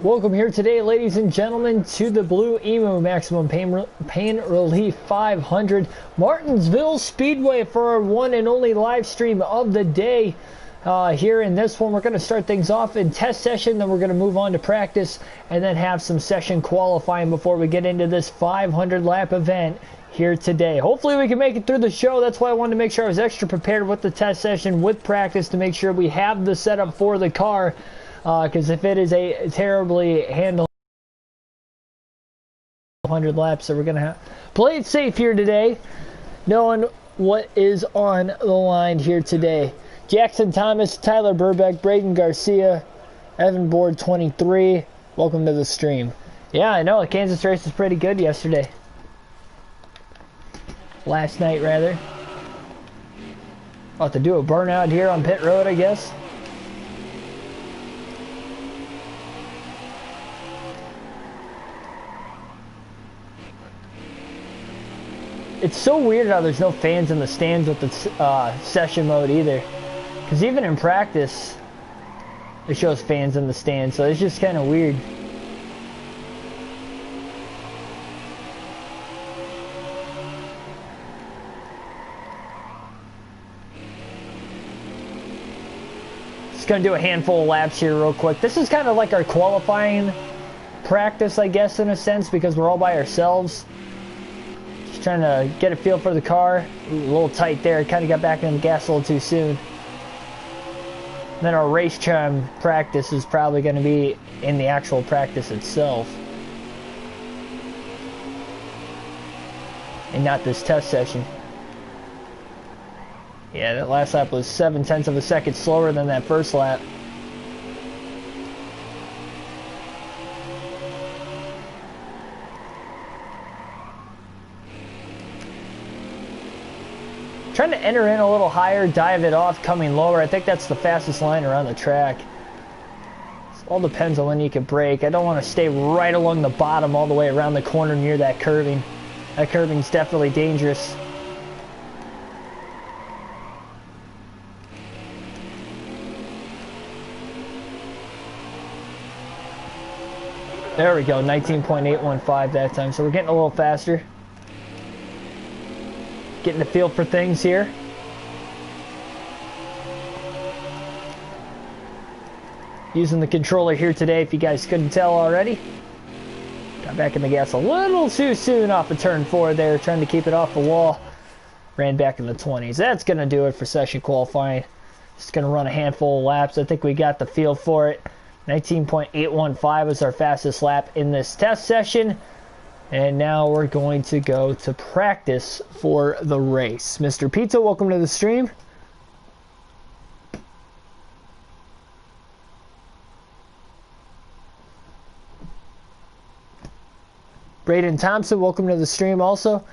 Welcome here today, ladies and gentlemen, to the Blue Emu Maximum Pain Relief 500 Martinsville Speedway for our one and only live stream of the day. Here in this one, we're going to start things off in test session, then we're going to move on to practice, and then have some session qualifying before we get into this 500 lap event here today. Hopefully we can make it through the show. That's why I wanted to make sure I was extra prepared with the test session, with practice, to make sure we have the setup for the car. Because if it is a terribly handled 100 laps, so we're going to have play it safe here today, knowing what is on the line here today. Jackson Thomas, Tyler Burbeck, Braden Garcia, Evan Board 23. Welcome to the stream. Yeah, I know, the Kansas race was pretty good yesterday. Last night, rather. About to do a burnout here on pit road, I guess. It's so weird how there's no fans in the stands with the session mode either. Because even in practice, it shows fans in the stands, so it's just kind of weird. Just going to do a handful of laps here real quick. This is kind of like our qualifying practice, I guess, in a sense, because we're all by ourselves. Trying to get a feel for the car. Ooh, a little tight there. Kind of got back in the gas a little too soon. Then our race time practice is probably going to be in the actual practice itself, and not this test session. Yeah, that last lap was 0.7 of a second slower than that first lap. Trying to enter in a little higher, dive it off, coming lower. I think that's the fastest line around the track. It all depends on when you can brake. I don't want to stay right along the bottom all the way around the corner near that curving. That curving's definitely dangerous. There we go, 19.815 that time. So we're getting a little faster. Getting the feel for things here. Using the controller here today, if you guys couldn't tell already. Got back in the gas a little too soon off of turn 4 there, trying to keep it off the wall. Ran back in the 20s. That's going to do it for session qualifying. Just going to run a handful of laps. I think we got the feel for it. 19.815 was our fastest lap in this test session. And now we're going to go to practice for the race. Mr. Pizza, welcome to the stream. Braden Thompson, welcome to the stream also.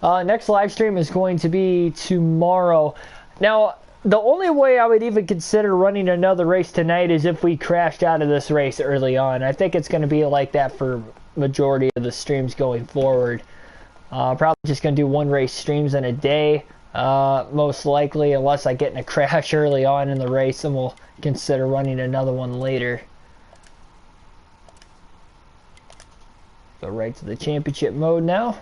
Next live stream is going to be tomorrow. Now, the only way I would even consider running another race tonight is if we crashed out of this race early on. I think it's going to be like that for majority of the streams going forward. Probably just going to do one race streams in a day, most likely, unless I get in a crash early on in the race, and we'll consider running another one later. Go right to the championship mode now.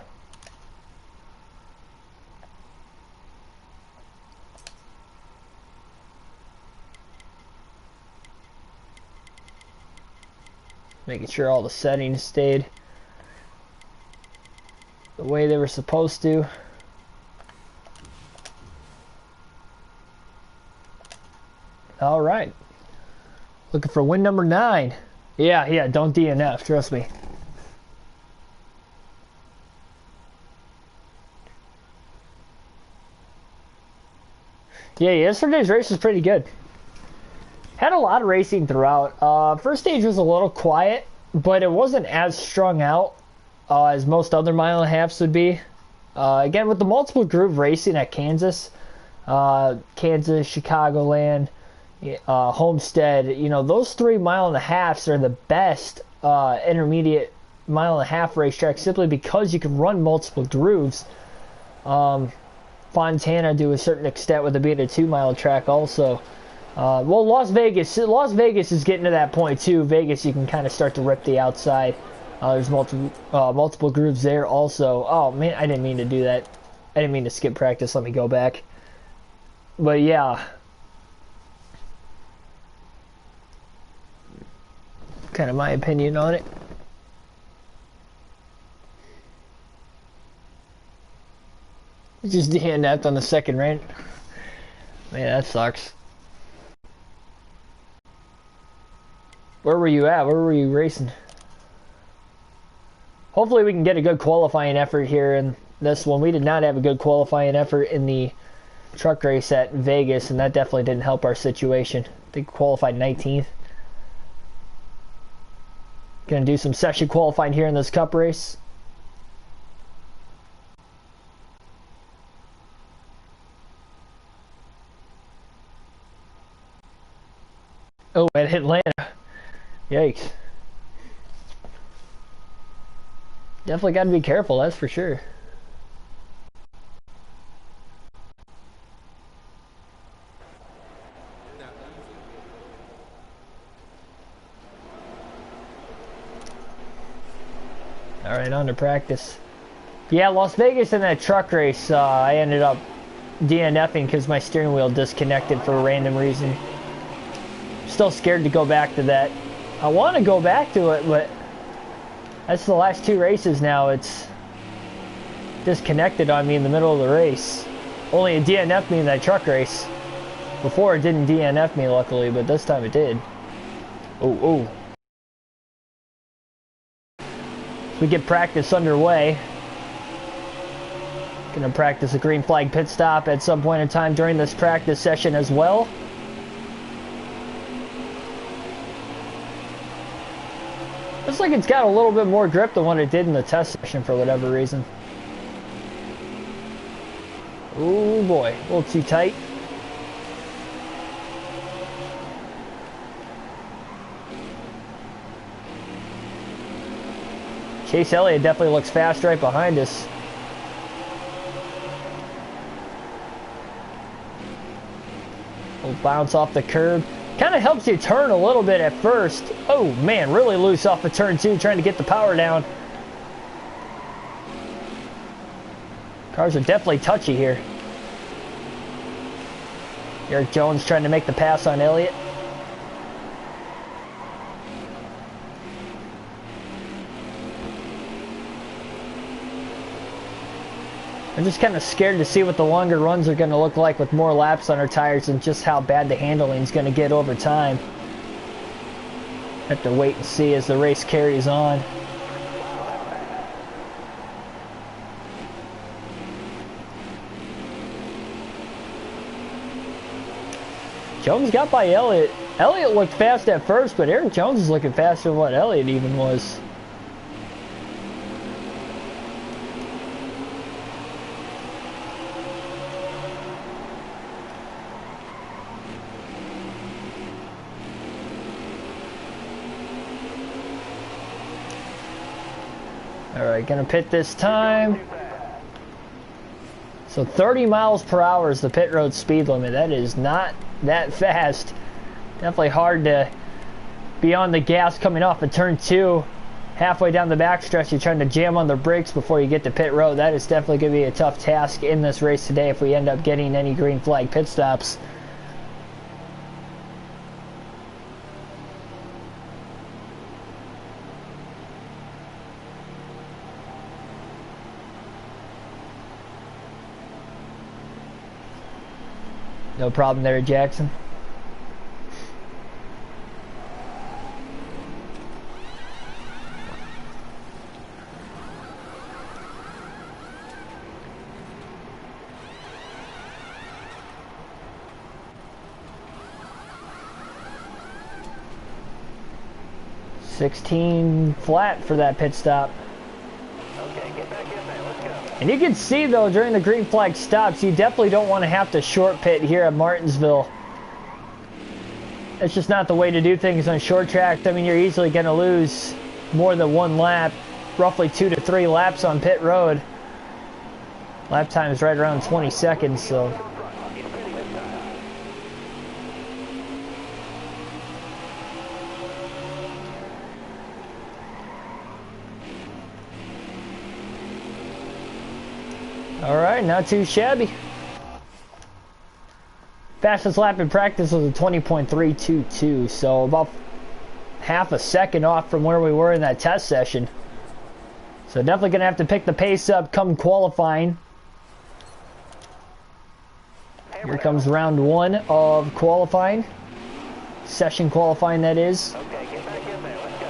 Making sure all the settings stayed the way they were supposed to. All right. Looking for win number 9. Yeah, don't DNF, trust me. Yeah, yesterday's race was pretty good. Had a lot of racing throughout. First stage was a little quiet, but it wasn't as strung out as most other mile and a halves would be. Again, with the multiple groove racing at Kansas, Chicagoland, Homestead, you know, those 3 mile and a halves are the best intermediate mile and a half racetracks simply because you can run multiple grooves. Fontana, to a certain extent, with it being a 2 mile track also. Well, Las Vegas is getting to that point too. Vegas, you can kind of start to rip the outside. There's multiple grooves there also. Oh man, I didn't mean to do that. I didn't mean to skip practice. Let me go back. But yeah, kind of my opinion on it. Just DNF'd on the second run. Man, that sucks. Where were you at? Where were you racing? Hopefully we can get a good qualifying effort here in this one. We did not have a good qualifying effort in the truck race at Vegas, and that definitely didn't help our situation. I think we qualified 19th. Gonna do some session qualifying here in this cup race. Oh, at Atlanta. Yikes. Definitely got to be careful, that's for sure. Alright, on to practice. Yeah, Las Vegas in that truck race, I ended up DNFing because my steering wheel disconnected for a random reason. Still scared to go back to that. I want to go back to it, but that's the last two races now. It's disconnected on me in the middle of the race. Only it DNF'd me in that truck race. Before it didn't DNF me, luckily, but this time it did. Oh. So we get practice underway. Gonna practice a green flag pit stop at some point in time during this practice session as well. Looks like it's got a little bit more grip than what it did in the test session for whatever reason. Oh boy, a little too tight. Chase Elliott definitely looks fast right behind us. We'll bounce off the curb. Kind of helps you turn a little bit at first. Oh man, really loose off of turn 2, trying to get the power down. Cars are definitely touchy here. Eric Jones trying to make the pass on Elliott. I'm just kind of scared to see what the longer runs are going to look like with more laps on our tires and just how bad the handling is going to get over time. Have to wait and see as the race carries on. Jones got by Elliott. Elliott looked fast at first, but Eric Jones is looking faster than what Elliott even was. Alright, gonna pit this time. So 30 miles per hour is the pit road speed limit. That is not that fast. Definitely hard to be on the gas coming off of turn 2. Halfway down the backstretch, you're trying to jam on the brakes before you get to pit road. That is definitely going to be a tough task in this race today if we end up getting any green flag pit stops. No problem there, Jackson. $16 flat for that pit stop. Okay, get back in there. Let's go. And you can see though during the green flag stops, you definitely don't want to have to short pit here at Martinsville. It's just not the way to do things on short track. I mean, you're easily going to lose more than one lap, roughly 2 to 3 laps on pit road. Lap time is right around 20 seconds, so. All right, not too shabby. Fastest lap in practice was a 20.322, so about half a second off from where we were in that test session. So definitely going to have to pick the pace up come qualifying. Here comes round one of qualifying. Session qualifying, that is. Okay, get back in there. Let's go.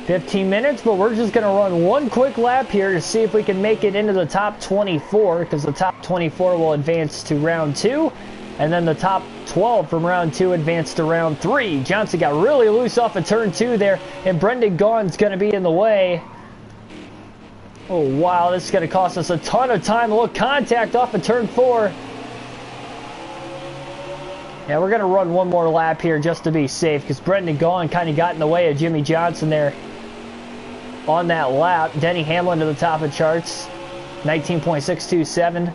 "15 minutes, but we're just going to run one quick lap here to see if we can make it into the top 24, because the top 24 will advance to round 2, and then the top 12 from round 2 advance to round 3. Johnson got really loose off of turn 2 there, and Brendan Gaughan's going to be in the way. Oh, wow, this is going to cost us a ton of time. Look, contact off of turn 4. Yeah, we're going to run one more lap here just to be safe, because Brendan Gaughan kind of got in the way of Jimmy Johnson there on that lap. Denny Hamlin to the top of charts, 19.627.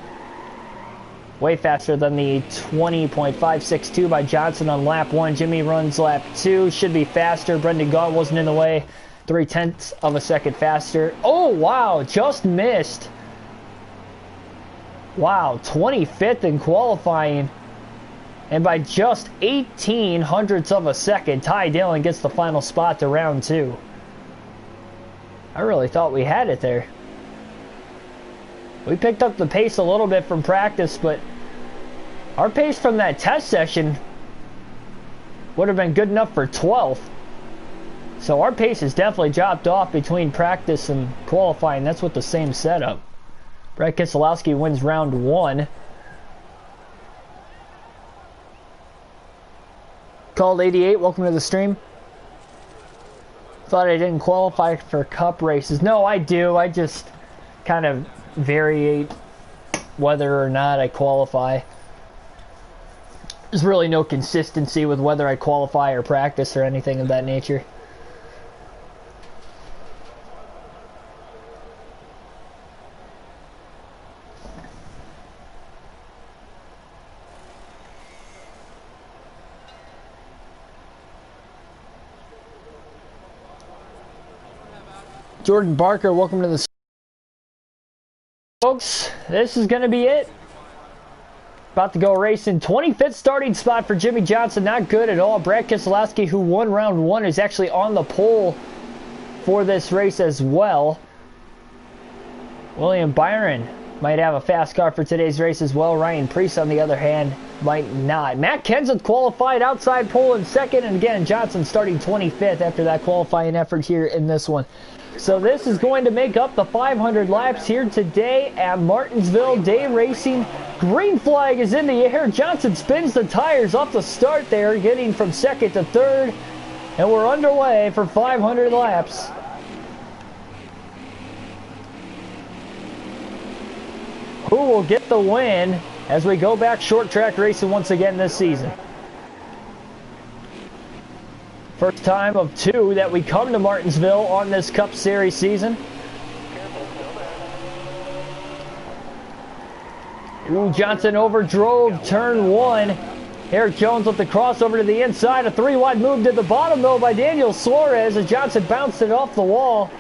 Way faster than the 20.562 by Johnson on lap 1. Jimmy runs lap 2. Should be faster. Brendan Gaughan wasn't in the way. 0.3 of a second faster. Oh, wow. Just missed. Wow. 25th in qualifying. And by just 18 hundredths of a second, Ty Dillon gets the final spot to round 2. I really thought we had it there. We picked up the pace a little bit from practice, but our pace from that test session would have been good enough for 12th. So our pace has definitely dropped off between practice and qualifying. That's with the same setup. Brett Keselowski wins round 1. Called 88, welcome to the stream. Thought I didn't qualify for cup races. No, I do. I just kind of variate whether or not I qualify. There's really no consistency with whether I qualify or practice or anything of that nature. Jordan Barker, welcome to the... Folks, this is going to be it. About to go racing. 25th starting spot for Jimmy Johnson. Not good at all. Brad Keselowski, who won round 1, is actually on the pole for this race as well. William Byron might have a fast car for today's race as well. Ryan Preece, on the other hand, might not. Matt Kenseth qualified outside pole in second. And again, Johnson starting 25th after that qualifying effort here in this one. So this is going to make up the 500 laps here today at Martinsville Day Racing. Green flag is in the air. Johnson spins the tires off the start there, getting from second to third. And we're underway for 500 laps. Who will get the win as we go back short track racing once again this season? First time of 2 that we come to Martinsville on this Cup Series season. Ooh, Johnson overdrove turn 1. Eric Jones with the crossover to the inside. A 3-wide move to the bottom, though, by Daniel Suarez as Johnson bounced it off the wall.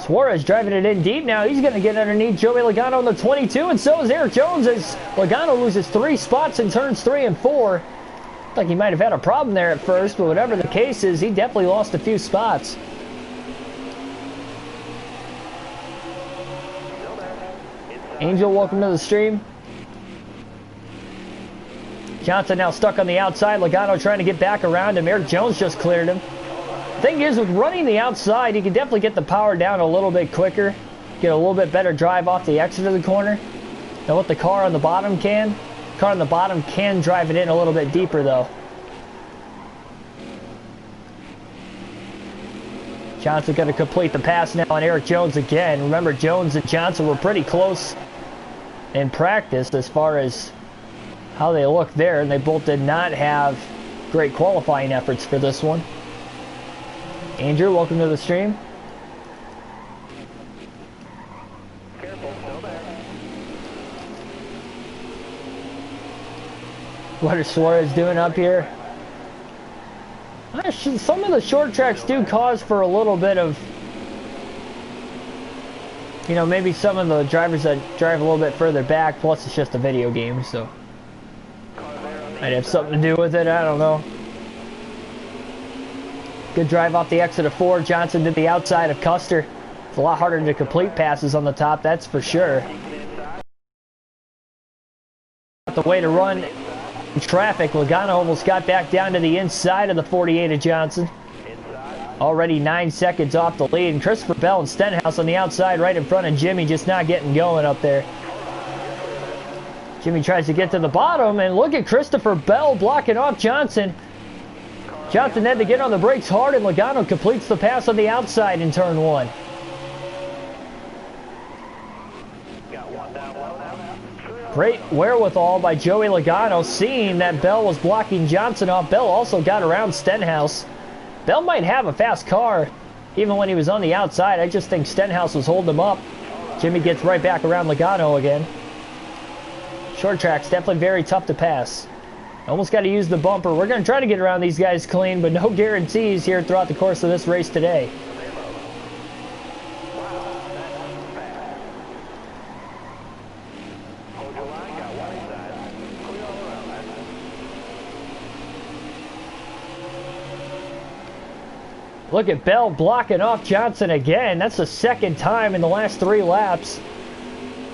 Suarez driving it in deep now. He's going to get underneath Joey Logano on the 22, and so is Eric Jones as Logano loses 3 spots in turns 3 and 4. Like he might have had a problem there at first, but whatever the case is, he definitely lost a few spots. Angel, welcome to the stream. Johnson now stuck on the outside. Logano trying to get back around him. Eric Jones just cleared him. Thing is, with running the outside, you can definitely get the power down a little bit quicker. Get a little bit better drive off the exit of the corner than what the car on the bottom can. Car on the bottom can drive it in a little bit deeper, though. Johnson going to complete the pass now on Eric Jones again. Remember, Jones and Johnson were pretty close in practice as far as how they looked there, and they both did not have great qualifying efforts for this one. Andrew, welcome to the stream. What is Suarez doing up here? Some of the short tracks do cause for a little bit of, you know, maybe some of the drivers that drive a little bit further back, plus it's just a video game, so might have something to do with it, I don't know. Good drive off the exit of 4. Johnson did the outside of Custer. It's a lot harder to complete passes on the top, that's for sure. The way to run traffic, Logano almost got back down to the inside of the 48 of Johnson. Already 9 seconds off the lead, and Christopher Bell and Stenhouse on the outside right in front of Jimmy, just not getting going up there. Jimmy tries to get to the bottom, and look at Christopher Bell blocking off Johnson. Johnson had to get on the brakes hard, and Logano completes the pass on the outside in turn 1. Great wherewithal by Joey Logano, seeing that Bell was blocking Johnson off. Bell also got around Stenhouse. Bell might have a fast car, even when he was on the outside. I just think Stenhouse was holding him up. Jimmy gets right back around Logano again. Short track's definitely very tough to pass. Almost got to use the bumper. We're going to try to get around these guys clean, but no guarantees here throughout the course of this race today. Look at Bell blocking off Johnson again. That's the second time in the last 3 laps.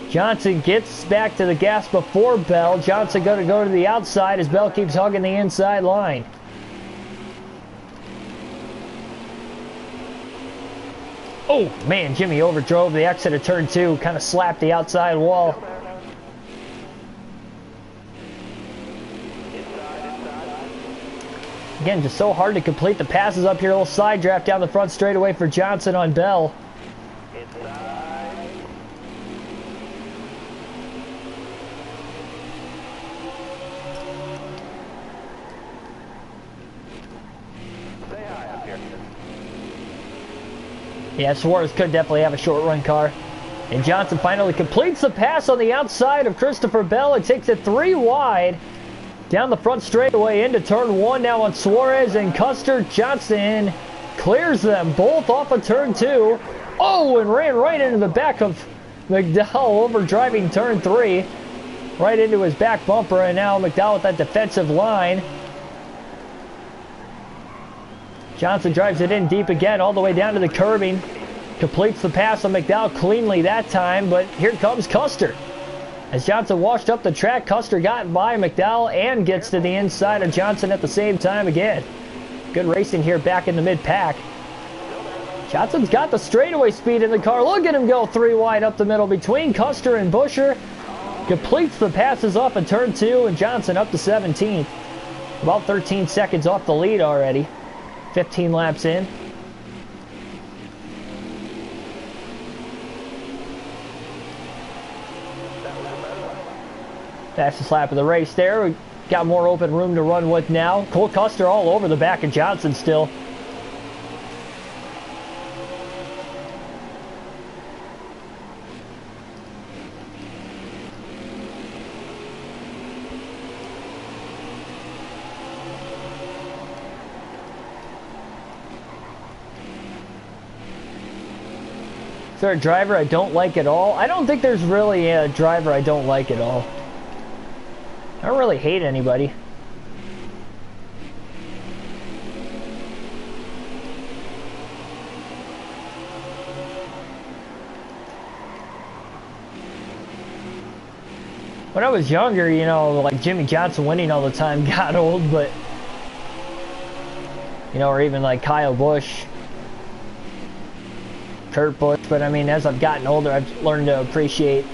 Johnson gets back to the gas before Bell. Johnson going to go to the outside as Bell keeps hugging the inside line. Oh, man, Jimmy overdrove the exit of turn 2. Kind of slapped the outside wall. Again, just so hard to complete the passes up here. A little side draft down the front straightaway for Johnson on Bell. Yeah, Suarez could definitely have a short run car. And Johnson finally completes the pass on the outside of Christopher Bell. It takes it 3 wide. Down the front straightaway into turn 1 now on Suarez and Custer. Johnson clears them both off of turn 2. Oh, and ran right into the back of McDowell, overdriving turn 3. Right into his back bumper, and now McDowell with that defensive line. Johnson drives it in deep again, all the way down to the curbing. Completes the pass on McDowell cleanly that time, but here comes Custer. As Johnson washed up the track, Custer got by McDowell and gets to the inside of Johnson at the same time again. Good racing here back in the mid-pack. Johnson's got the straightaway speed in the car. Look at him go 3 wide up the middle between Custer and Busher. Completes the passes off in turn 2, and Johnson up to 17th. About 13 seconds off the lead already. 15 laps in. Fastest lap of the race there. We got more open room to run with now. Cole Custer all over the back of Johnson still. Is there a driver I don't like at all? I don't think there's really a driver I don't like at all. I don't really hate anybody. When I was younger, you know, like Jimmy Johnson winning all the time got old, but, you know, or even like Kyle Busch, Kurt Busch, but I mean, as I've gotten older, I've learned to appreciate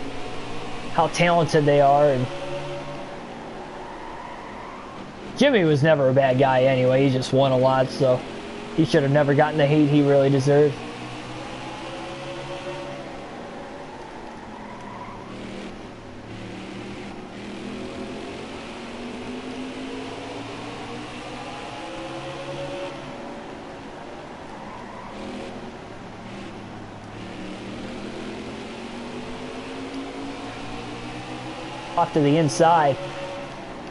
how talented they are. And Jimmy was never a bad guy anyway. He just won a lot, so he should have never gotten the hate he really deserved. Off to the inside.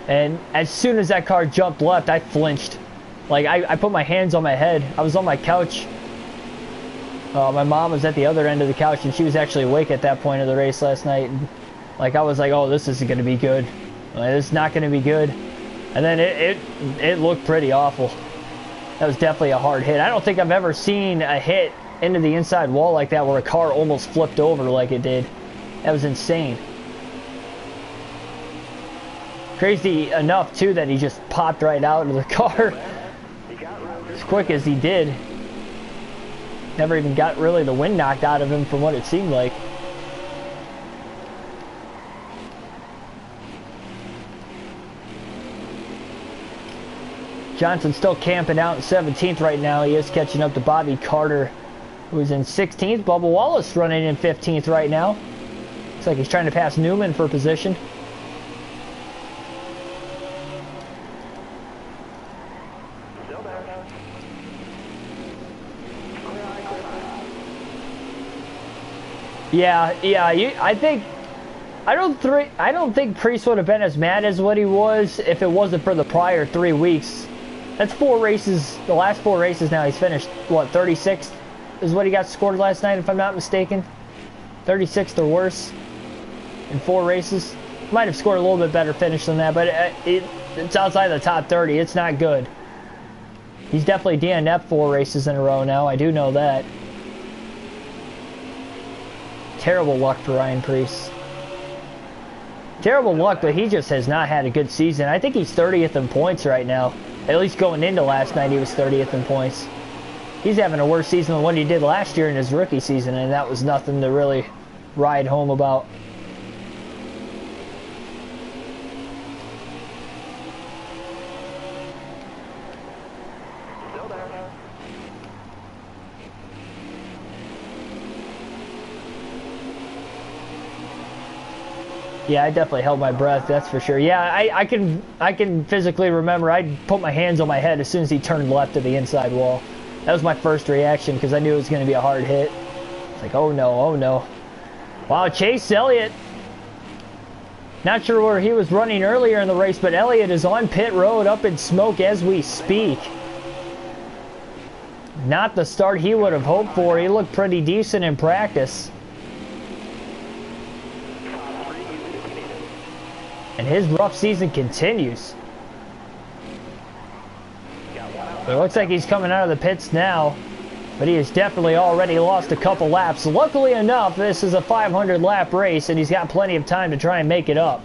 And as soon as that car jumped left, I flinched. Like, I put my hands on my head. I was on my couch. My mom was at the other end of the couch, and she was actually awake at that point of the race last night. And, like, I was like, oh, this isn't going to be good. Like, this is not going to be good. And then it looked pretty awful. That was definitely a hard hit. I don't think I've ever seen a hit into the inside wall like that where a car almost flipped over like it did. That was insane. Crazy enough, too, that he just popped right out of the car as quick as he did. Never even got really the wind knocked out of him from what it seemed like. Johnson still camping out in 17th right now. He is catching up to Bobby Carter, who's in 16th. Bubba Wallace running in 15th right now. Looks like he's trying to pass Newman for position. Yeah. I don't think Priest would have been as mad as what he was if it wasn't for the prior 3 weeks. That's 4 races. The last 4 races now he's finished what, 36th is what he got scored last night if I'm not mistaken. 36th or worse in 4 races. Might have scored a little bit better finish than that, but it's outside the top 30. It's not good. He's definitely DNF'd 4 races in a row now. I do know that. Terrible luck for Ryan Preece. Terrible luck, but he just has not had a good season. I think he's 30th in points right now. At least going into last night, he was 30th in points. He's having a worse season than what he did last year in his rookie season, and that was nothing to really ride home about. Yeah, I definitely held my breath, that's for sure. Yeah, I can physically remember I put my hands on my head as soon as he turned left to the inside wall. That was my first reaction because I knew it was going to be a hard hit. It's like, oh no, oh no. Wow, Chase Elliott. Not sure where he was running earlier in the race, but Elliott is on pit road up in smoke as we speak. Not the start he would have hoped for. He looked pretty decent in practice. And his rough season continues. It looks like he's coming out of the pits now, but he has definitely already lost a couple laps. Luckily enough, this is a 500 lap race, and he's got plenty of time to try and make it up.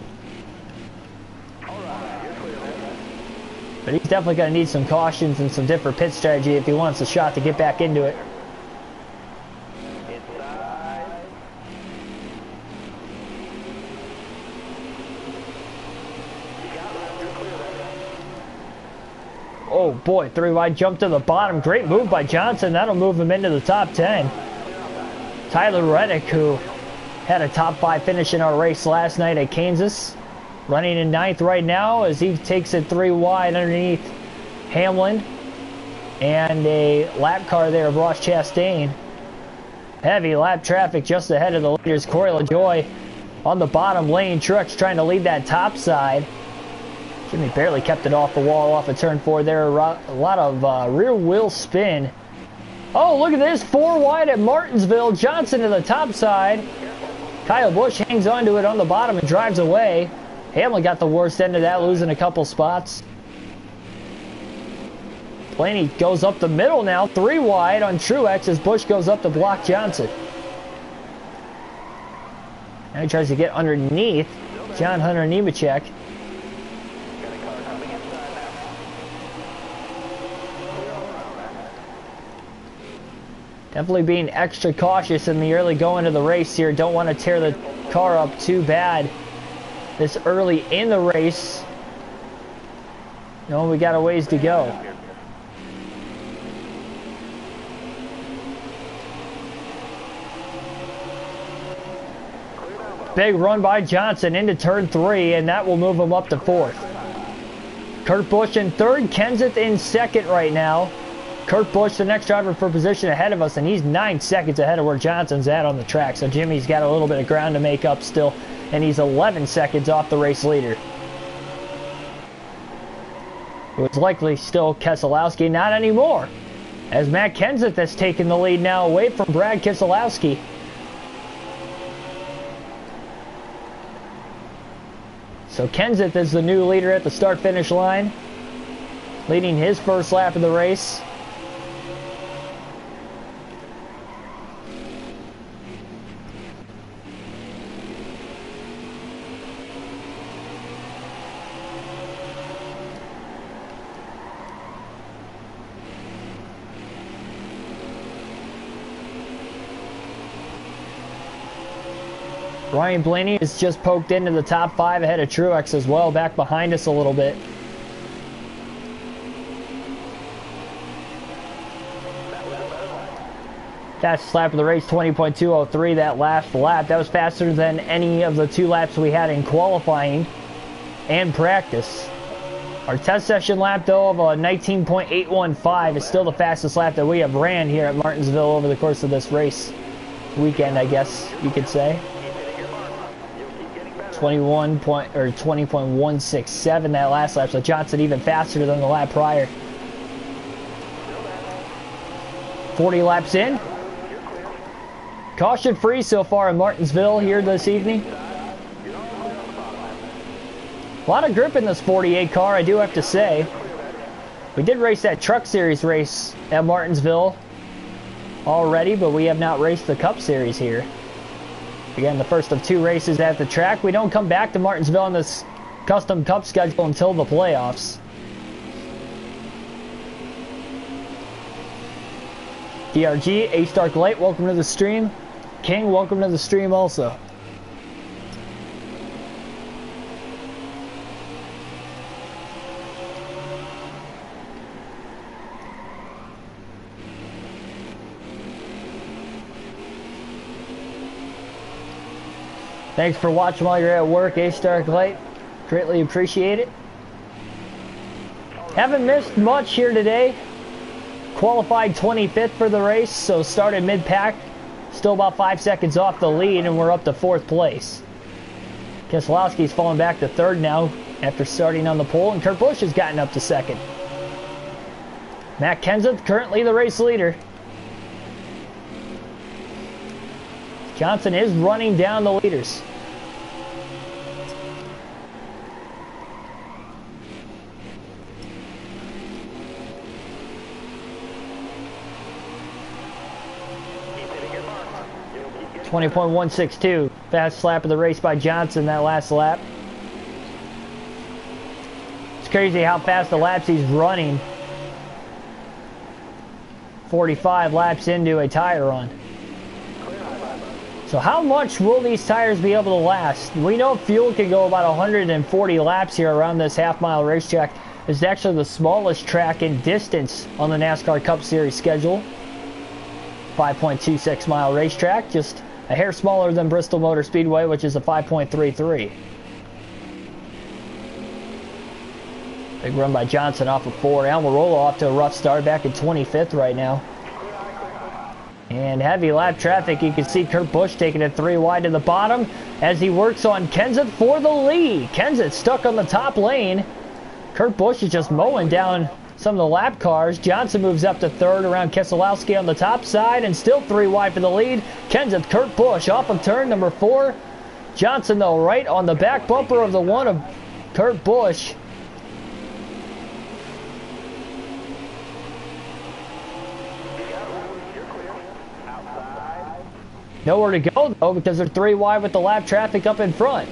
But he's definitely going to need some cautions and some different pit strategy if he wants a shot to get back into it. Oh boy, 3 wide jump to the bottom. Great move by Johnson. That'll move him into the top 10. Tyler Reddick, who had a top 5 finish in our race last night at Kansas, running in 9th right now as he takes it 3 wide underneath Hamlin. And a lap car there of Ross Chastain. Heavy lap traffic just ahead of the leaders. Corey LaJoie on the bottom lane. Truex trying to lead that top side. Jimmy barely kept it off the wall off of turn 4 there. A lot of rear wheel spin. Oh, look at this. 4 wide at Martinsville. Johnson to the top side. Kyle Busch hangs onto it on the bottom and drives away. Hamlin got the worst end of that, losing a couple spots. Blaney goes up the middle now. 3 wide on Truex as Busch goes up to block Johnson. Now he tries to get underneath John Hunter Nemechek. Definitely being extra cautious in the early going of the race here. Don't want to tear the car up too bad this early in the race. No, we got a ways to go. Big run by Johnson into turn 3, and that will move him up to 4th. Kurt Busch in 3rd, Kenseth in 2nd right now. Kurt Busch, the next driver for position ahead of us, and he's 9 seconds ahead of where Johnson's at on the track. So Jimmy's got a little bit of ground to make up still, and he's 11 seconds off the race leader. It was likely still Keselowski, not anymore, as Matt Kenseth has taken the lead now away from Brad Keselowski. So Kenseth is the new leader at the start-finish line, leading his first lap of the race. Ryan Blaney is just poked into the top 5 ahead of Truex as well, back behind us a little bit. Fastest lap of the race, 20.203, that last lap. That was faster than any of the 2 laps we had in qualifying and practice. Our test session lap, though, of a 19.815 is still the fastest lap that we have ran here at Martinsville over the course of this race weekend, I guess you could say. 20.167 that last lap, so Johnson even faster than the lap prior. 40 laps in. Caution free so far in Martinsville here this evening. A lot of grip in this 48 car, I do have to say. We did race that Truck Series race at Martinsville already, but we have not raced the Cup Series here. Again, the first of 2 races at the track. We don't come back to Martinsville on this custom Cup schedule until the playoffs. DRG, A-Stark Light, welcome to the stream. King, welcome to the stream also. Thanks for watching while you're at work, A-Stark Light. Greatly appreciate it. Haven't missed much here today. Qualified 25th for the race, so started mid-pack. Still about 5 seconds off the lead, and we're up to 4th place. Keselowski's fallen back to 3rd now after starting on the pole, and Kurt Busch has gotten up to 2nd. Matt Kenseth, currently the race leader. Johnson is running down the leaders. .162, fast lap of the race by Johnson that last lap. It's crazy how fast the laps he's running. 45 laps into a tire run. So how much will these tires be able to last? We know fuel can go about 140 laps here around this half-mile racetrack. It's actually the smallest track in distance on the NASCAR Cup Series schedule. 5.26 mile racetrack, just a hair smaller than Bristol Motor Speedway, which is a 5.33. Big run by Johnson off of 4. Almirola off to a rough start, back in 25th right now. And heavy lap traffic. You can see Kurt Busch taking it 3 wide to the bottom as he works on Kenseth for the lead. Kenseth stuck on the top lane. Kurt Busch is just mowing down some of the lap cars. Johnson moves up to 3rd around Keselowski on the top side, and still 3 wide for the lead. Kenseth, Kurt Busch off of turn number 4. Johnson, though, right on the back bumper of the one of Kurt Busch. Nowhere to go, though, because they're 3 wide with the lap traffic up in front.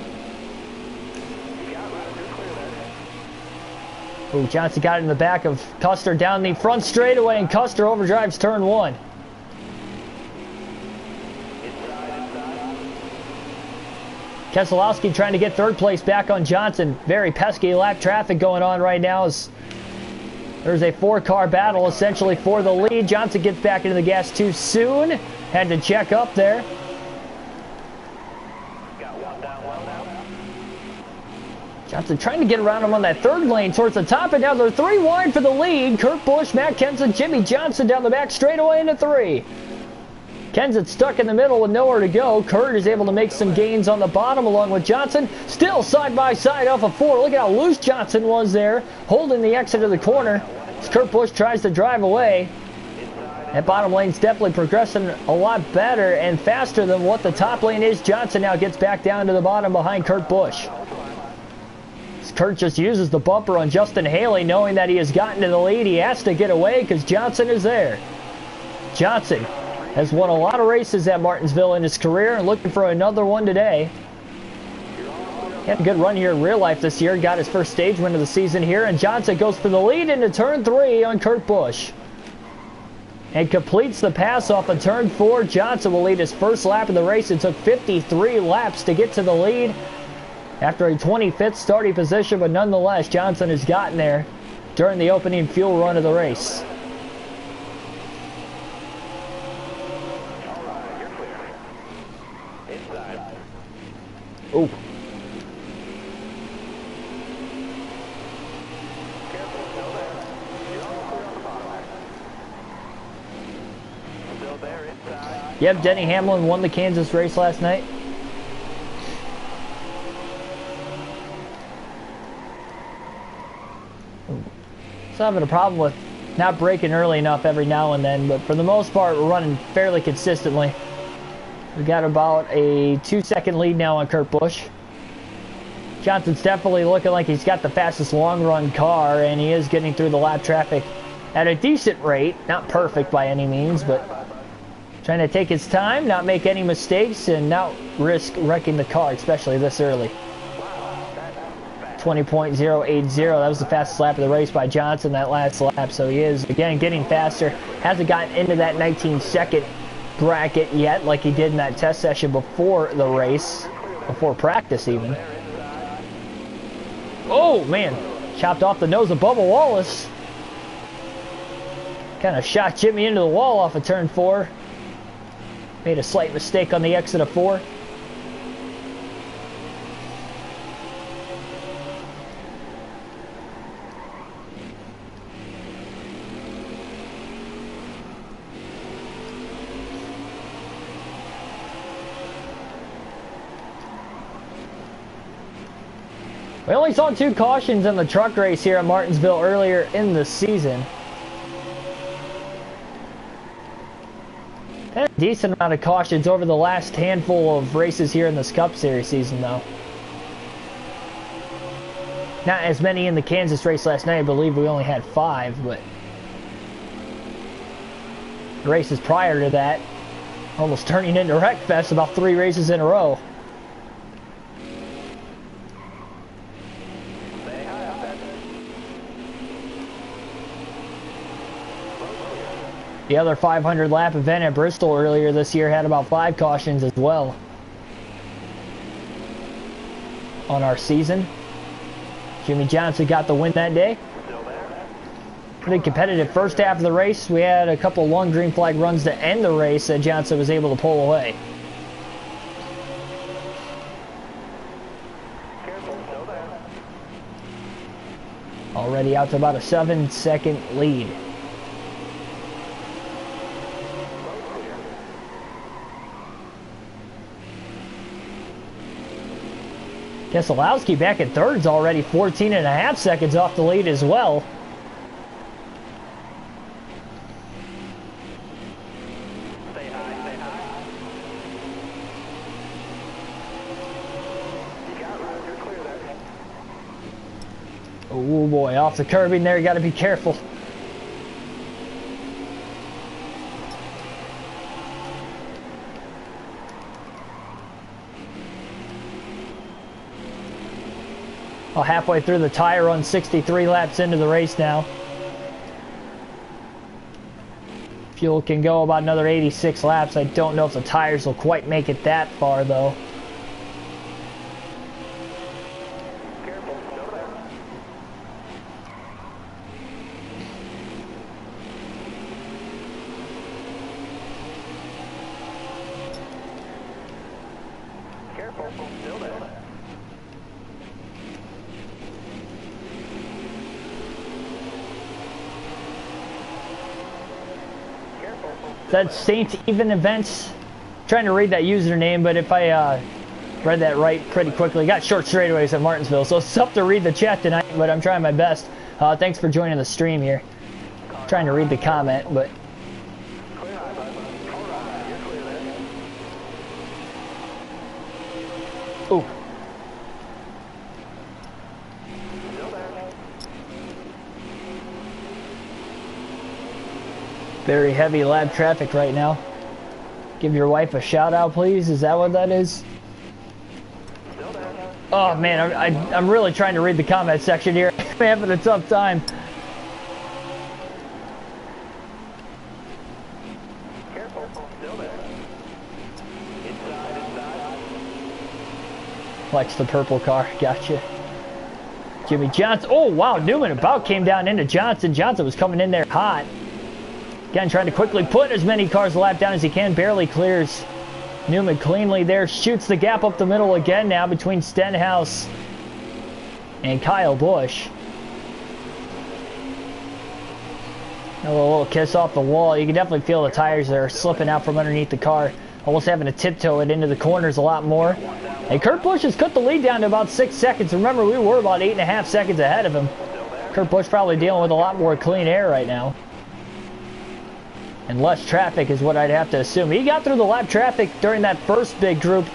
Ooh, Johnson got it in the back of Custer down the front straightaway, and Custer overdrives turn 1. Keselowski trying to get 3rd place back on Johnson. Very pesky lap traffic going on right now as there's a 4-car battle essentially for the lead. Johnson gets back into the gas too soon. Had to check up there. Johnson trying to get around him on that 3rd lane towards the top, and now they're 3 wide for the lead. Kurt Busch, Matt Kenseth, Jimmy Johnson down the back straightaway into 3. Kenseth stuck in the middle with nowhere to go. Kurt is able to make some gains on the bottom along with Johnson. Still side by side off of 4. Look at how loose Johnson was there, holding the exit of the corner as Kurt Busch tries to drive away. That bottom lane's definitely progressing a lot better and faster than what the top lane is. Johnson now gets back down to the bottom behind Kurt Busch. Kurt just uses the bumper on Justin Haley, knowing that he has gotten to the lead. He has to get away because Johnson is there. Johnson has won a lot of races at Martinsville in his career and looking for another one today. He had a good run here in real life this year. Got his first stage win of the season here. And Johnson goes for the lead into turn 3 on Kurt Busch. And completes the pass off of turn 4. Johnson will lead his first lap of the race. It took 53 laps to get to the lead after a 25th starting position. But nonetheless, Johnson has gotten there during the opening fuel run of the race. Oh. Yep, Denny Hamlin won the Kansas race last night. Still having a problem with not braking early enough every now and then, but for the most part, we're running fairly consistently. We got about a 2-second lead now on Kurt Busch. Johnson's definitely looking like he's got the fastest long-run car, and he is getting through the lap traffic at a decent rate. Not perfect by any means, but trying to take his time, not make any mistakes, and not risk wrecking the car, especially this early. 20.080, that was the fastest lap of the race by Johnson that last lap, so he is, again, getting faster. Hasn't gotten into that 19-second bracket yet like he did in that test session before the race, before practice even. Oh man, chopped off the nose of Bubba Wallace. Kind of shot Jimmy into the wall off of turn 4. Made a slight mistake on the exit of 4. We only saw 2 cautions in the truck race here at Martinsville earlier in the season. And a decent amount of cautions over the last handful of races here in this Cup Series season, though. Not as many in the Kansas race last night. I believe we only had 5, but the races prior to that, almost turning into Wreckfest about 3 races in a row. The other 500 lap event at Bristol earlier this year had about 5 cautions as well on our season. Jimmy Johnson got the win that day. Pretty competitive first half of the race. We had a couple long green flag runs to end the race that Johnson was able to pull away. Already out to about a 7-second lead. Keselowski back in thirds already, 14.5 seconds off the lead as well. Stay high, stay high. You got it, you're clear there. Oh boy, off the curbing there, you got to be careful. Well, halfway through the tire run, 63 laps into the race now. Fuel can go about another 86 laps. I don't know if the tires will quite make it that far, though. Careful, go there. Careful, still there. That's Saint Even Events. Trying to read that username, but if I read that right pretty quickly. Got short straightaways at Martinsville, so it's tough to read the chat tonight, but I'm trying my best. Thanks for joining the stream here. Trying to read the comment, but... Ooh. Very heavy lab traffic right now. Give your wife a shout out, please. Is that what that is? Oh man, I'm really trying to read the comment section here. I'm having a tough time. Careful, still there. Inside. Flex the purple car, gotcha. Jimmy Johnson. Oh wow, Newman about came down into Johnson. Johnson was coming in there hot. Again, trying to quickly put as many cars a lap down as he can. Barely clears Newman cleanly there. Shoots the gap up the middle again now between Stenhouse and Kyle Busch. A little kiss off the wall. You can definitely feel the tires are slipping out from underneath the car. Almost having to tiptoe it into the corners a lot more. And Kurt Busch has cut the lead down to about 6 seconds. Remember, we were about 8.5 seconds ahead of him. Kurt Busch probably dealing with a lot more clean air right now. And less traffic is what I'd have to assume. He got through the lap traffic during that first big group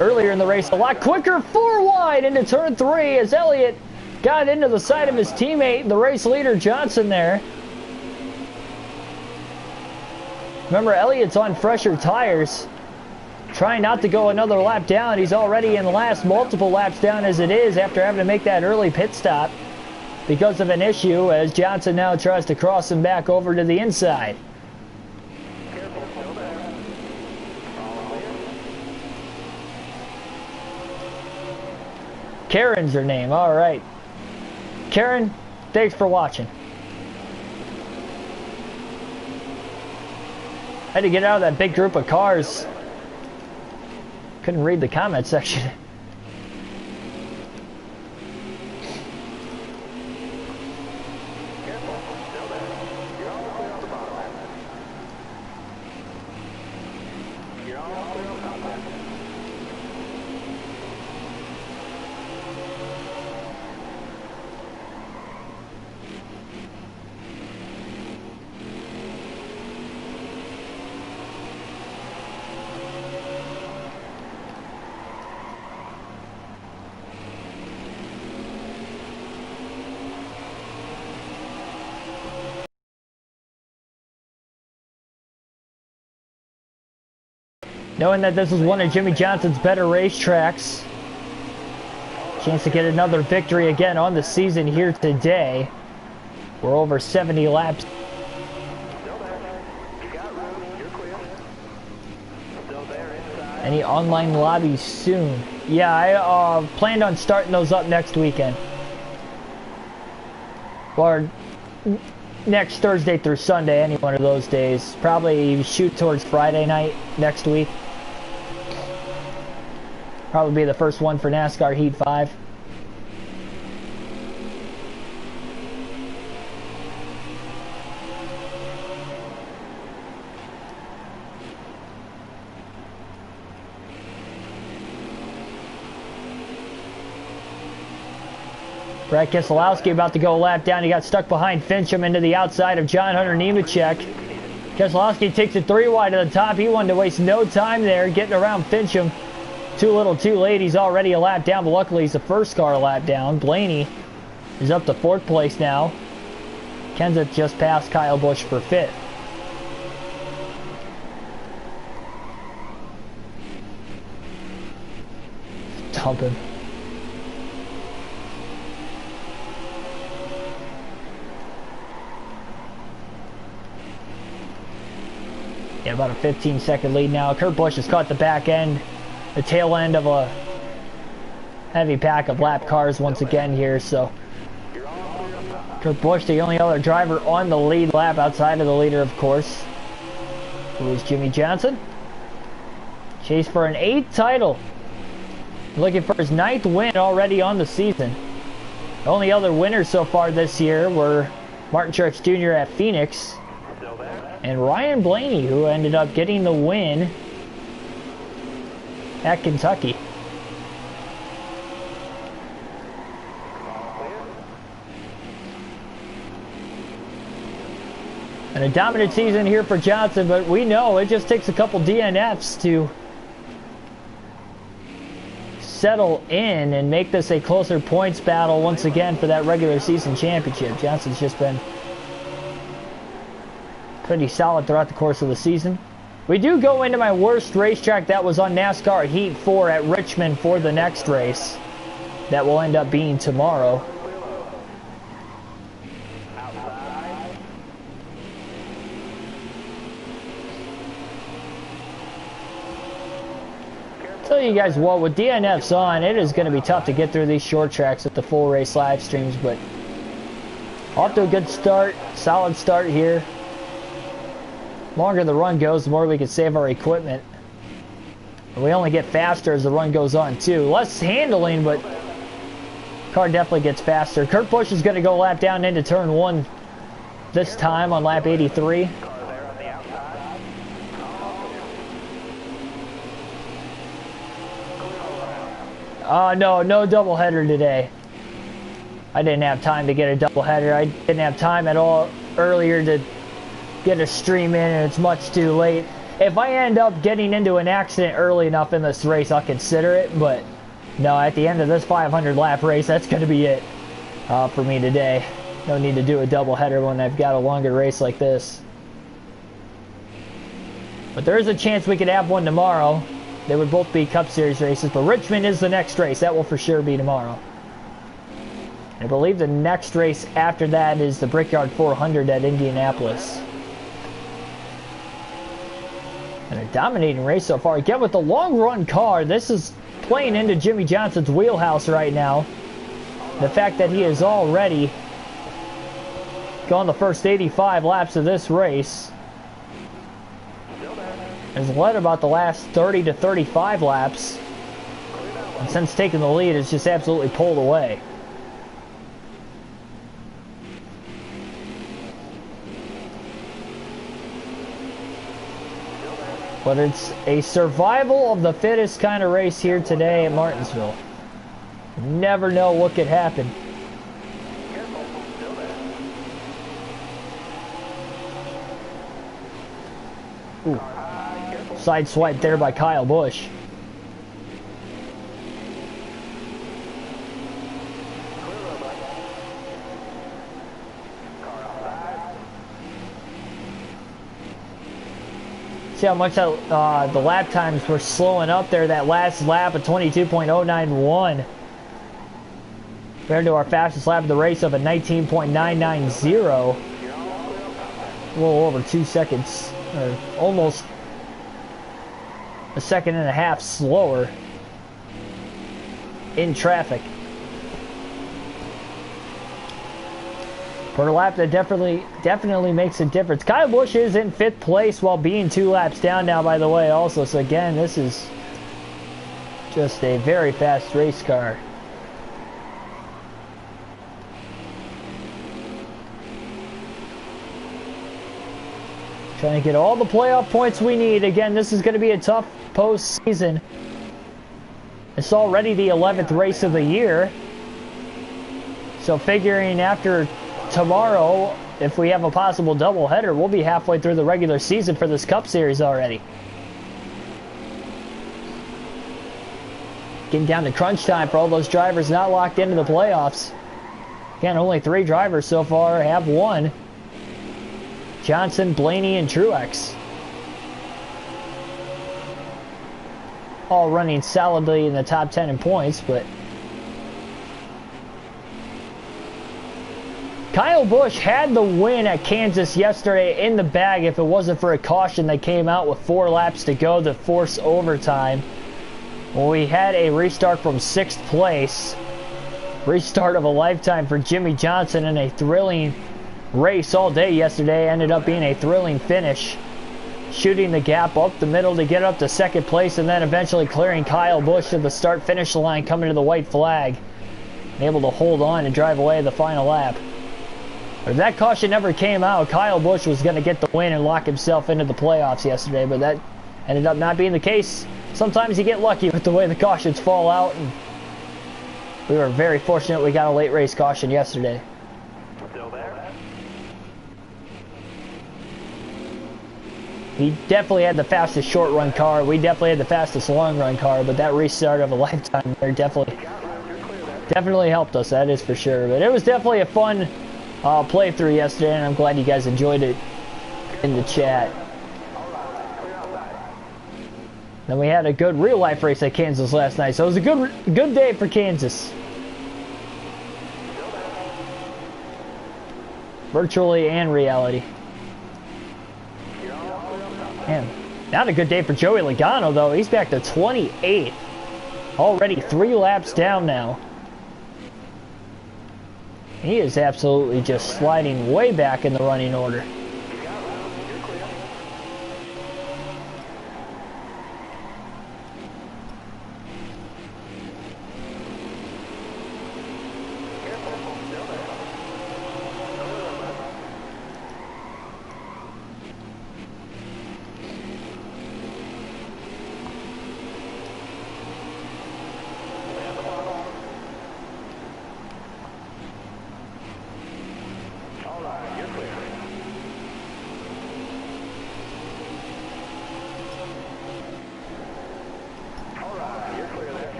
earlier in the race a lot quicker. 4 wide into turn 3 as Elliott got into the side of his teammate, the race leader Johnson there. Remember, Elliott's on fresher tires. Trying not to go another lap down. He's already in last, multiple laps down as it is after having to make that early pit stop because of an issue as Johnson now tries to cross him back over to the inside. Karen's her name. All right. Karen, thanks for watching. Had to get out of that big group of cars. Couldn't read the comment section. Knowing that this is one of Jimmy Johnson's better racetracks. Chance to get another victory again on the season here today. We're over 70 laps. Any online lobbies soon? Yeah, I planned on starting those up next weekend. Or next Thursday through Sunday, any one of those days. Probably shoot towards Friday night next week. Probably be the first one for NASCAR Heat 5. Brad Keselowski about to go a lap down. He got stuck behind Fincham into the outside of John Hunter Nemechek. Keselowski takes it 3 wide to the top. He wanted to waste no time there getting around Fincham. Too little, too late. He's already a lap down, but luckily he's the first car a lap down. Blaney is up to 4th place now. Kenseth just passed Kyle Busch for 5th. Dump him. Yeah, about a 15-second lead now. Kurt Busch has caught the back end, the tail end of a heavy pack of lap cars once again here. So Kurt Busch, the only other driver on the lead lap outside of the leader, of course, who is Jimmy Johnson. Chase for an 8th title. Looking for his 9th win already on the season. The only other winners so far this year were Martin Truex Jr. at Phoenix. Still there. And Ryan Blaney, who ended up getting the win at Kentucky. And a dominant season here for Johnson, but we know it just takes a couple DNFs to settle in and make this a closer points battle once again for that regular season championship. Johnson's just been pretty solid throughout the course of the season. We do go into my worst racetrack. That was on NASCAR Heat 4 at Richmond for the next race. That will end up being tomorrow. Tell you guys what, with DNFs on, it is going to be tough to get through these short tracks with the full race live streams, but off to a good start, solid start here. The longer the run goes, the more we can save our equipment. And we only get faster as the run goes on too. Less handling, but car definitely gets faster. Kurt Busch is going to go lap down into turn 1 this time on lap 83. No doubleheader today. I didn't have time to get a doubleheader. I didn't have time at all earlier to get a stream in, and it's much too late. If I end up getting into an accident early enough in this race, I'll consider it, but no, at the end of this 500 lap race, that's going to be it for me today. No need to do a doubleheader when I've got a longer race like this. But there is a chance we could have one tomorrow. They would both be Cup Series races, but Richmond is the next race. That will for sure be tomorrow. I believe the next race after that is the Brickyard 400 at Indianapolis. And a dominating race so far. Again, with the long run car, this is playing into Jimmy Johnson's wheelhouse right now. The fact that he has already gone the first 85 laps of this race, has led about the last 30 to 35 laps, and since taking the lead, it's just absolutely pulled away. But it's a survival of the fittest kind of race here today at Martinsville. You never know what could happen. Ooh. Side swipe there by Kyle Busch. See how much the lap times were slowing up there. That last lap of 22.091 compared to our fastest lap of the race of a 19.990. A little over 2 seconds, or almost a second and a half slower in traffic. Per lap, that definitely makes a difference. Kyle Busch is in 5th place while being 2 laps down now, by the way, also. So again, this is just a very fast race car. Trying to get all the playoff points we need. Again, this is going to be a tough postseason. It's already the 11th race of the year. So figuring after tomorrow, if we have a possible doubleheader, we'll be halfway through the regular season for this Cup Series already. Getting down to crunch time for all those drivers not locked into the playoffs. Again, only 3 drivers so far have won. Johnson, Blaney, and Truex. All running solidly in the top 10 in points, but Kyle Busch had the win at Kansas yesterday in the bag if it wasn't for a caution that came out with 4 laps to go to force overtime. Well, we had a restart from 6th place. Restart of a lifetime for Jimmy Johnson in a thrilling race all day yesterday. Ended up being a thrilling finish, shooting the gap up the middle to get up to 2nd place, and then eventually clearing Kyle Busch to the start finish line, coming to the white flag, and able to hold on and drive away the final lap. If that caution never came out, Kyle Busch was going to get the win and lock himself into the playoffs yesterday, but that ended up not being the case. Sometimes you get lucky with the way the cautions fall out, and we were very fortunate we got a late race caution yesterday. Still there? He definitely had the fastest short run car. We definitely had the fastest long run car, but that restart of a lifetime there definitely helped us, that is for sure. But it was definitely a fun playthrough yesterday, and I'm glad you guys enjoyed it in the chat. Then we had a good real life race at Kansas last night, so it was a good day for Kansas. Virtually and reality. Man, not a good day for Joey Logano though. He's back to 28th. Already 3 laps down now. He is absolutely just sliding way back in the running order.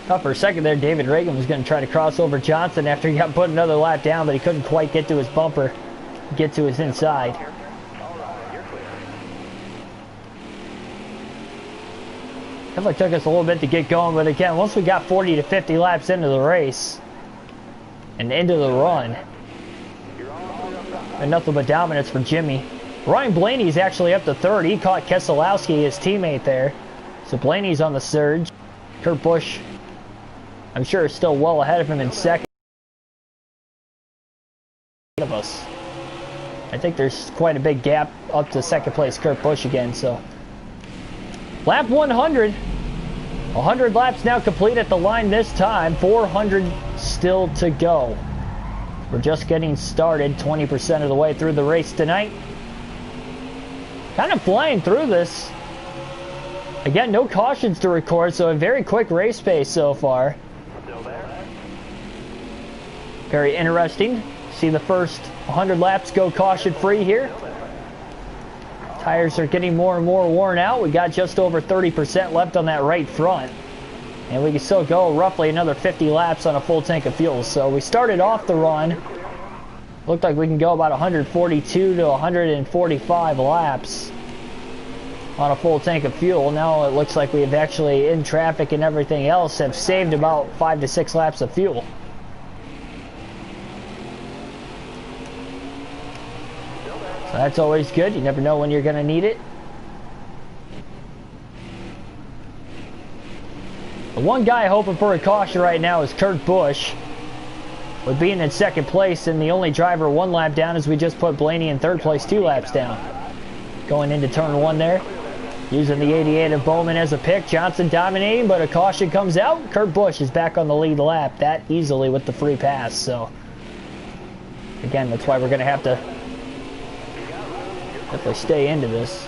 Thought for a second there David Reagan was going to try to cross over Johnson after he got put another lap down, but he couldn't quite get to his bumper, get to his inside. Definitely took us a little bit to get going, but again, once we got 40 to 50 laps into the race and into the run, and nothing but dominance for Jimmy. Ryan Blaney's actually up to third. He caught Keselowski, his teammate, there. So Blaney's on the surge. Kurt Busch, I'm sure, is still well ahead of him in second. Of us. I think there's quite a big gap up to second place Kurt Busch again. So lap 100. 100 laps now complete at the line this time. 400 still to go. We're just getting started, 20% of the way through the race tonight. Kind of flying through this. Again, no cautions to record, so a very quick race pace so far. Still there? Very interesting. See the first 100 laps go caution-free here. Tires are getting more and more worn out. We got just over 30% left on that right front. And we can still go roughly another 50 laps on a full tank of fuel. So we started off the run. Looked like we can go about 142 to 145 laps on a full tank of fuel. Now it looks like we have actually, in traffic and everything else, have saved about 5 to 6 laps of fuel. So that's always good. You never know when you're going to need it. The one guy hoping for a caution right now is Kurt Busch, with being in second place and the only driver 1 lap down, as we just put Blaney in third place 2 laps down. Going into turn 1 there, using the 88 of Bowman as a pick. Johnson dominating, but a caution comes out. Kurt Busch is back on the lead lap that easily with the free pass. So again, that's why we're going to have to definitely stay into this.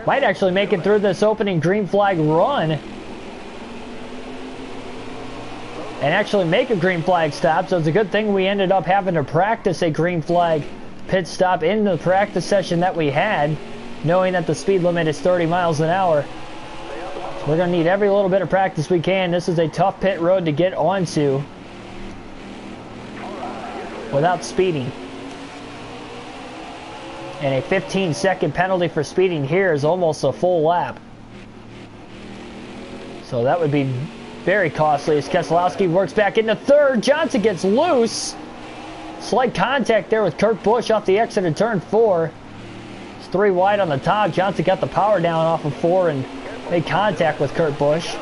Might actually make it through this opening green flag run and actually make a green flag stop. So it's a good thing we ended up having to practice a green flag pit stop in the practice session that we had, knowing that the speed limit is 30 miles an hour. So we're going to need every little bit of practice we can. This is a tough pit road to get onto without speeding. And a 15-second penalty for speeding here is almost a full lap. So that would be very costly as Keselowski works back into third. Johnson gets loose. Slight contact there with Kurt Busch off the exit of turn 4. It's 3 wide on the top. Johnson got the power down off of 4 and made contact with Kurt Busch.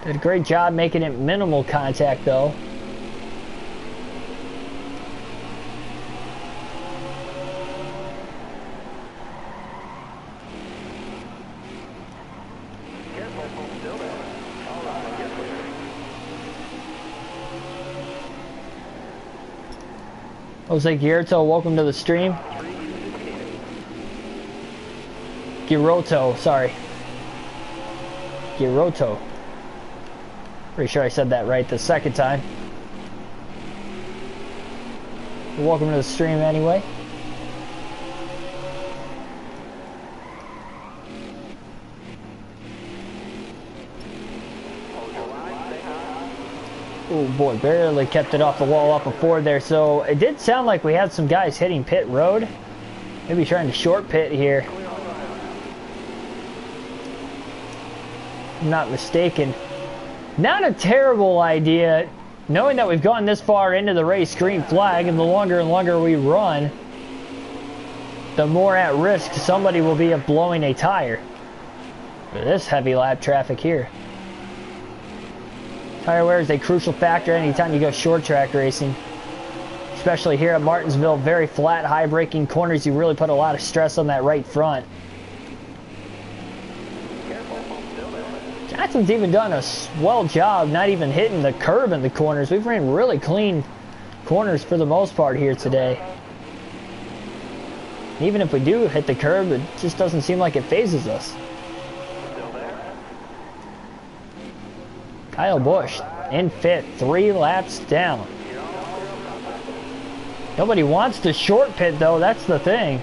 Did a great job making it minimal contact though. Jose Giroto, welcome to the stream. Giroto, sorry. Giroto. Pretty sure I said that right the second time. Welcome to the stream anyway. Oh boy, barely kept it off the wall off of 4 there. So it did sound like we had some guys hitting pit road. Maybe trying to short pit here. If I'm not mistaken. Not a terrible idea, knowing that we've gone this far into the race, green flag, and longer we run, the more at risk somebody will be of blowing a tire. But this heavy lap traffic here. Tire wear is a crucial factor anytime you go short track racing. Especially here at Martinsville, very flat, high braking corners, you really put a lot of stress on that right front. Johnson's even done a swell job not even hitting the curb in the corners. We've ran really clean corners for the most part here today. Even if we do hit the curb, it just doesn't seem like it phases us. Kyle Busch in 5th, 3 laps down. Nobody wants to short pit though, that's the thing.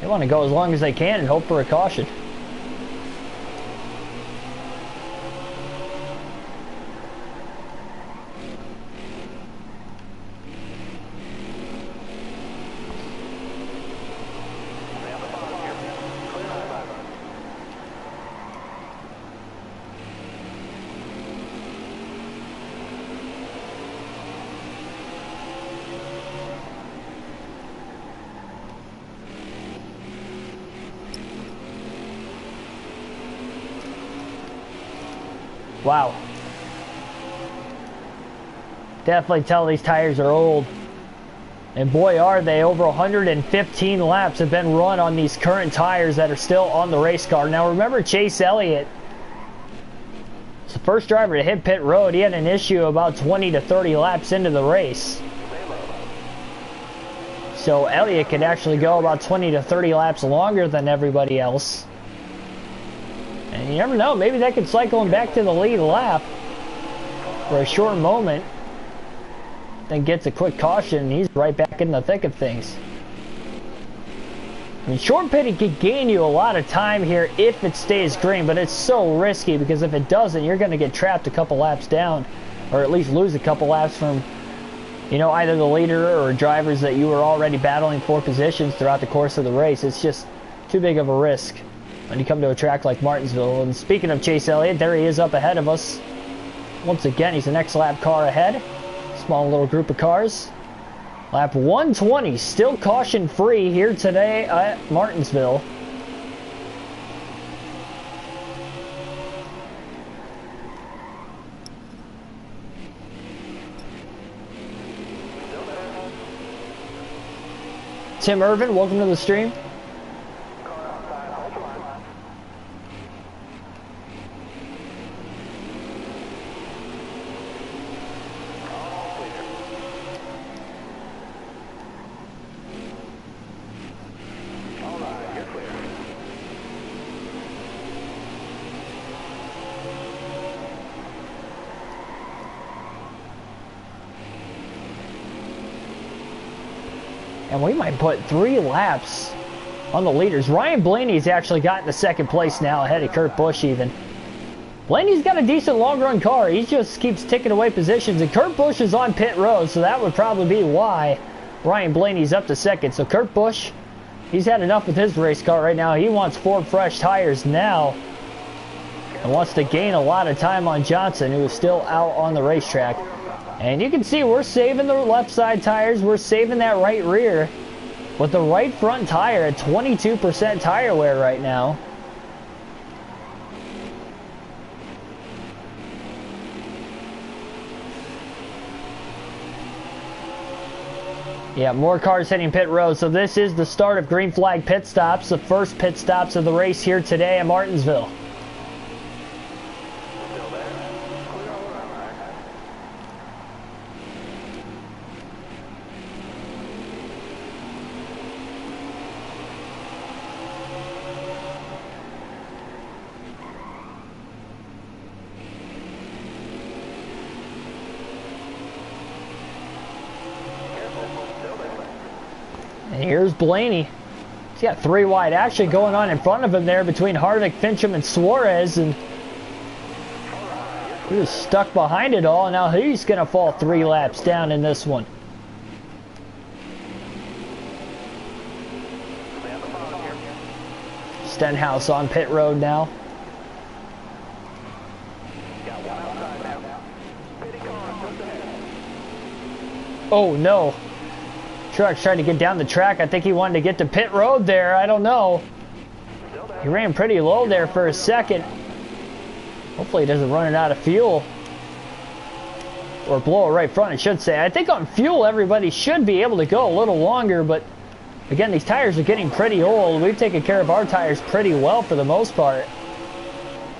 They want to go as long as they can and hope for a caution. Wow. Definitely tell these tires are old. And boy are they. Over 115 laps have been run on these current tires that are still on the race car. Now remember Chase Elliott. It's the first driver to hit pit road. He had an issue about 20 to 30 laps into the race. So Elliott could actually go about 20 to 30 laps longer than everybody else. And you never know, maybe that could cycle him back to the lead lap for a short moment. Then gets a quick caution and he's right back in the thick of things. I mean, short pitting can gain you a lot of time here if it stays green, but it's so risky because if it doesn't, you're going to get trapped a couple laps down, or at least lose a couple laps from, you know, either the leader or drivers that you were already battling for positions throughout the course of the race. It's just too big of a risk when you come to a track like Martinsville. And speaking of Chase Elliott, there he is up ahead of us. Once again, he's the next lap car ahead. Small little group of cars. Lap 120, still caution free here today at Martinsville. Tim Irvin, welcome to the stream. And we might put 3 laps on the leaders. Ryan Blaney's actually gotten to second place now, ahead of Kurt Busch even. Blaney's got a decent long run car. He just keeps ticking away positions, and Kurt Busch is on pit road, so that would probably be why Ryan Blaney's up to second. So Kurt Busch, he's had enough with his race car right now. He wants 4 fresh tires now and wants to gain a lot of time on Johnson, who is still out on the racetrack. And you can see we're saving the left side tires. We're saving that right rear. With the right front tire at 22% tire wear right now. Yeah, more cars hitting pit road. So this is the start of green flag pit stops. The first pit stops of the race here today at Martinsville. And here's Blaney. He's got 3 wide action going on in front of him there between Harvick, Fincham, and Suarez. And he was stuck behind it all. Now he's going to fall 3 laps down in this one. Stenhouse on pit road now. Oh no. Truck's trying to get down the track. I think he wanted to get to pit road there. I don't know. He ran pretty low there for a second. Hopefully he doesn't run it out of fuel. Or blow it right front, I should say. I think on fuel everybody should be able to go a little longer, but again, these tires are getting pretty old. We've taken care of our tires pretty well for the most part.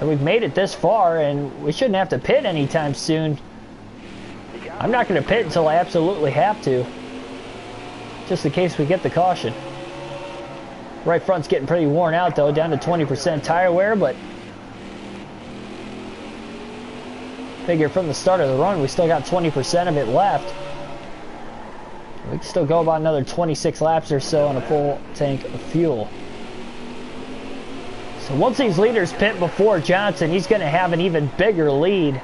And we've made it this far, and we shouldn't have to pit anytime soon. I'm not going to pit until I absolutely have to. Just in case we get the caution. Right front's getting pretty worn out though, down to 20% tire wear, but figure from the start of the run we still got 20% of it left. We can still go about another 26 laps or so on a full tank of fuel. So once these leaders pit before Johnson, he's going to have an even bigger lead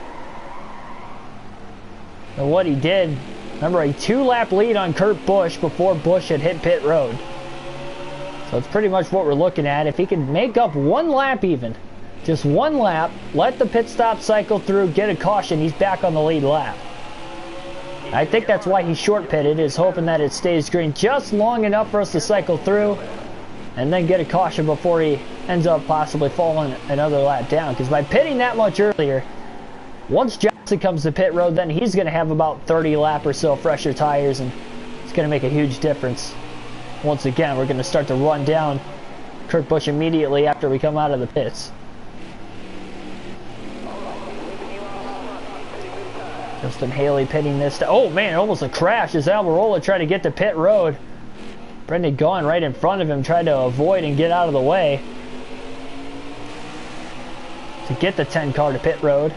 than what he did. Remember, a 2-lap lead on Kurt Busch before Busch had hit pit road. So it's pretty much what we're looking at. If he can make up 1 lap even, just 1 lap, let the pit stop cycle through, get a caution, he's back on the lead lap. I think that's why he short pitted, is hoping that it stays green just long enough for us to cycle through and then get a caution before he ends up possibly falling another lap down. Because by pitting that much earlier, once Johnson comes to pit road, then he's going to have about 30 lap or so fresher tires, and it's going to make a huge difference. Once again, we're going to start to run down Kurt Busch immediately after we come out of the pits. Justin Haley pitting this. Oh man, almost a crash as Almirola tried to get to pit road. Brendan Gaughan right in front of him tried to avoid and get out of the way to get the 10 car to pit road.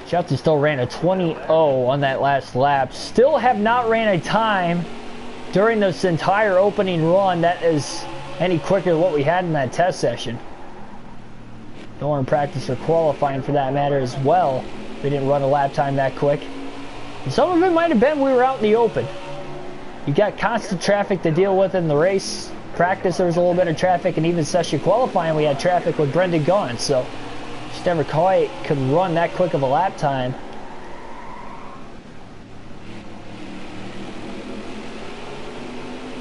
Johnson still ran a 20.0 on that last lap. Still have not ran a time during this entire opening run that is any quicker than what we had in that test session. Nor in practice or qualifying for that matter as well. We didn't run a lap time that quick. And some of it might have been we were out in the open. You got constant traffic to deal with in the race. Practice there was a little bit of traffic, and even session qualifying we had traffic with Brendan Gaughan. So just never quite could run that quick of a lap time.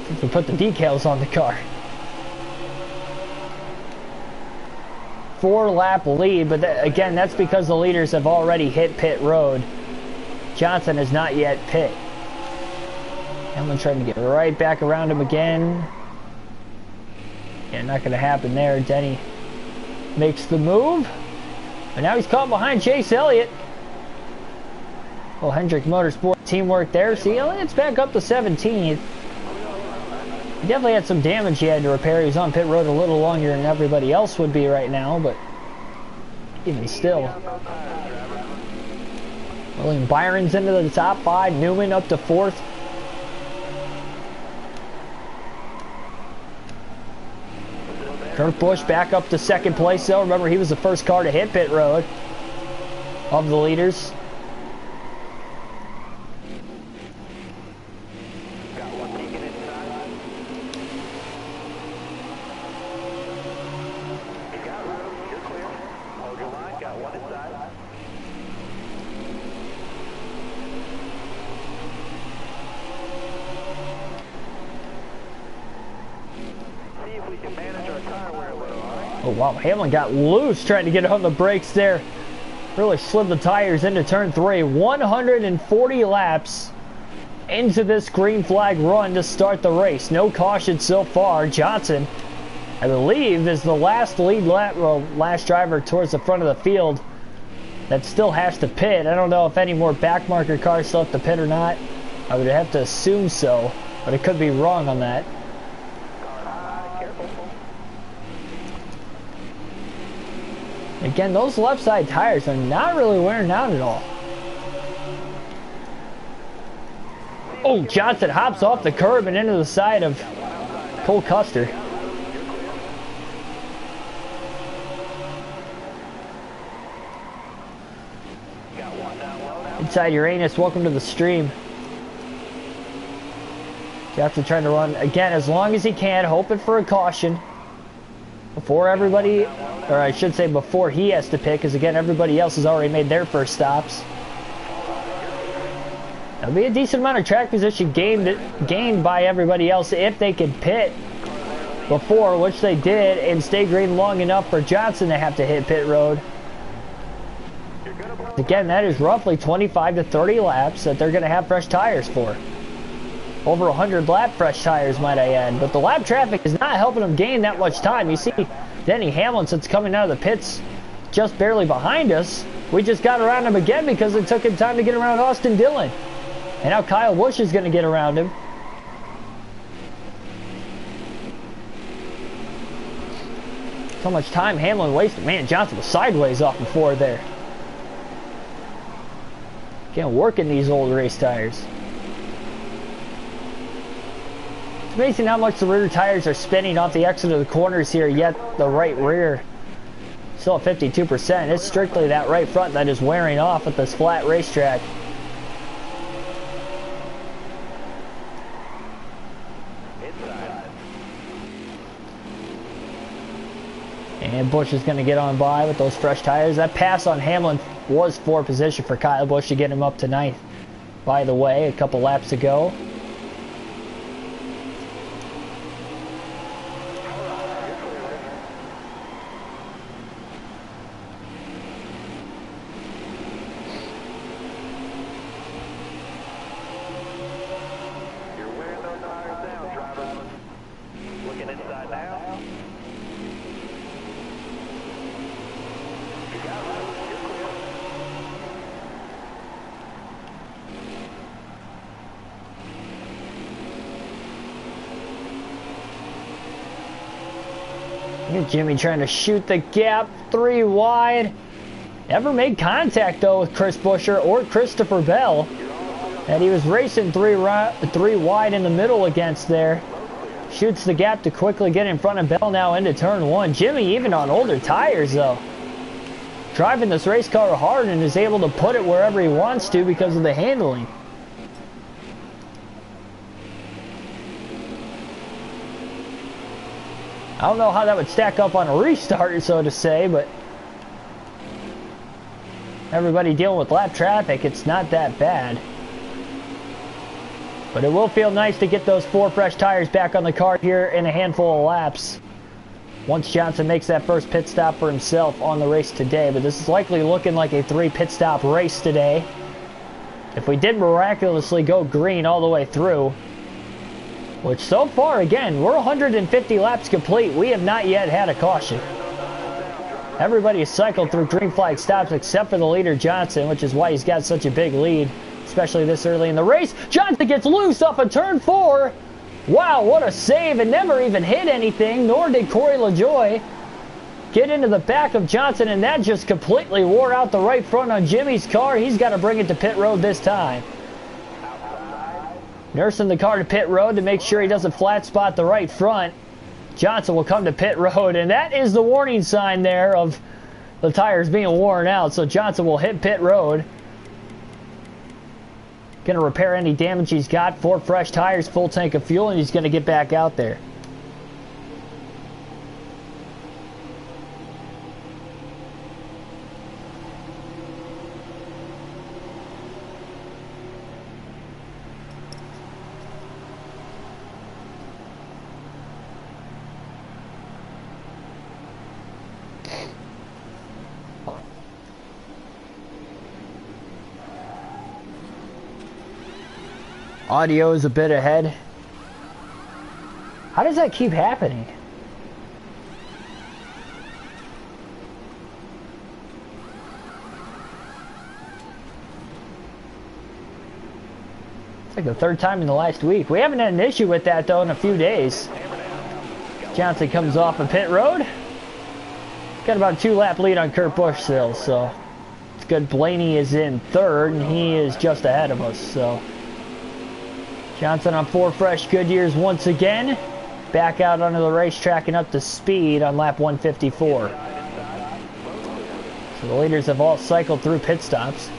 Since we put the decals on the car. 4-lap lead, but again, that's because the leaders have already hit pit road. Johnson has not yet pit. Hamlin trying to get right back around him again. Yeah, not going to happen there. Denny makes the move. But now he's caught behind Chase Elliott. Well, Hendrick Motorsport teamwork there. See, Elliott's back up to 17th. He definitely had some damage he had to repair. He was on pit road a little longer than everybody else would be right now, but even still. William Byron's into the top 5. Newman up to 4th. Kurt Busch back up to 2nd place though. Remember, he was the first car to hit pit road of the leaders. Oh wow, Hamlin got loose trying to get on the brakes there. Really slid the tires into turn 3. 140 laps into this green flag run to start the race. No caution so far. Johnson, I believe, is the last last driver towards the front of the field that still has to pit. I don't know if any more backmarker cars still have to pit or not. I would have to assume so, but I could be wrong on that. Again, those left side tires are not really wearing down at all. Oh, Johnson hops off the curb and into the side of Cole Custer. Inside Uranus, welcome to the stream. Johnson trying to run, again, as long as he can, hoping for a caution before everybody, or I should say before he has to pick, because again, everybody else has already made their first stops. That'll be a decent amount of track position gained by everybody else if they could pit before, which they did, and stay green long enough for Johnson to have to hit pit road. Again, that is roughly 25 to 30 laps that they're going to have fresh tires for. Over 100 lap fresh tires, might I add. But the lap traffic is not helping them gain that much time. You see Denny Hamlin, since coming out of the pits just barely behind us. We just got around him again because it took him time to get around Austin Dillon. And now Kyle Busch is going to get around him. So much time Hamlin wasted. Man, Johnson was sideways off before there. Can't work in these old race tires. It's amazing how much the rear tires are spinning off the exit of the corners here, yet the right rear still at 52%. It's strictly that right front that is wearing off at this flat racetrack. And Busch is going to get on by with those fresh tires. That pass on Hamlin was for position for Kyle Busch to get him up to 9th, by the way, a couple laps ago. Jimmy trying to shoot the gap 3 wide. Never made contact though with Chris Buescher or Christopher Bell. And he was racing 3 wide in the middle against there. Shoots the gap to quickly get in front of Bell now into turn 1. Jimmy even on older tires though. Driving this race car hard and is able to put it wherever he wants to because of the handling. I don't know how that would stack up on a restart, so to say, but everybody dealing with lap traffic, it's not that bad. But it will feel nice to get those 4 fresh tires back on the car here in a handful of laps once Johnson makes that first pit stop for himself on the race today. But this is likely looking like a 3 pit stop race today. If we did miraculously go green all the way through, which so far, again, we're 150 laps complete. We have not yet had a caution. Everybody has cycled through green flag stops except for the leader, Johnson, which is why he's got such a big lead, especially this early in the race. Johnson gets loose off of turn 4. Wow, what a save, and never even hit anything, nor did Corey LaJoy. Get into the back of Johnson, and that just completely wore out the right front on Jimmy's car. He's got to bring it to pit road this time. Nursing the car to pit road to make sure he doesn't flat spot the right front. Johnson will come to pit road, and that is the warning sign there of the tires being worn out. So Johnson will hit pit road. Going to repair any damage he's got. 4 fresh tires, full tank of fuel, and he's going to get back out there. Audio is a bit ahead. How does that keep happening? It's like the 3rd time in the last week. We haven't had an issue with that though in a few days. Johnson comes off of pit road. Got about a 2-lap lead on Kurt Busch still, so it's good. Blaney is in 3rd, and he is just ahead of us, so. Johnson on 4 fresh Goodyears once again. Back out onto the racetrack and up to speed on lap 154. So the leaders have all cycled through pit stops.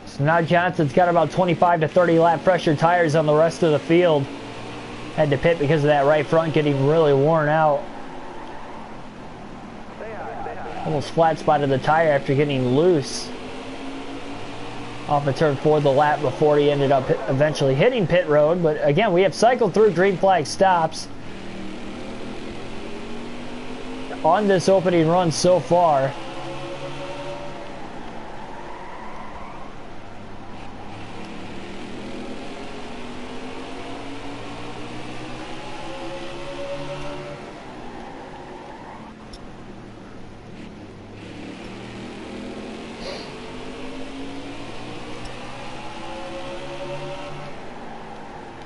So now Johnson's got about 25 to 30 lap pressure tires on the rest of the field. Had to pit because of that right front getting really worn out. Almost flat spotted the tire after getting loose off of turn 4 the lap before he ended up eventually hitting pit road. But again, we have cycled through green flag stops on this opening run so far.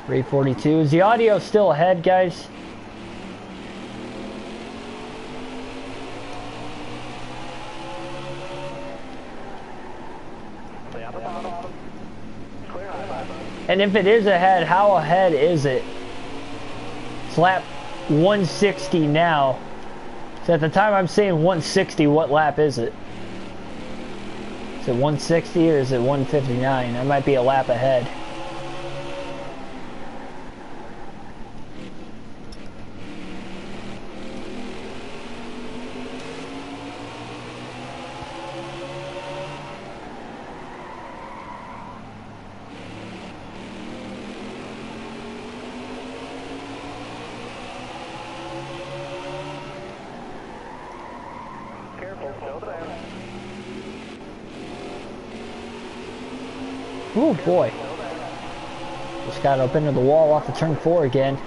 .342. Is the audio still ahead, guys? And if it is ahead, how ahead is it? It's lap 160 now. So at the time I'm saying 160, what lap is it? Is it 160 or is it 159? I might be a lap ahead. Oh boy. Just got up into the wall off of turn 4 again.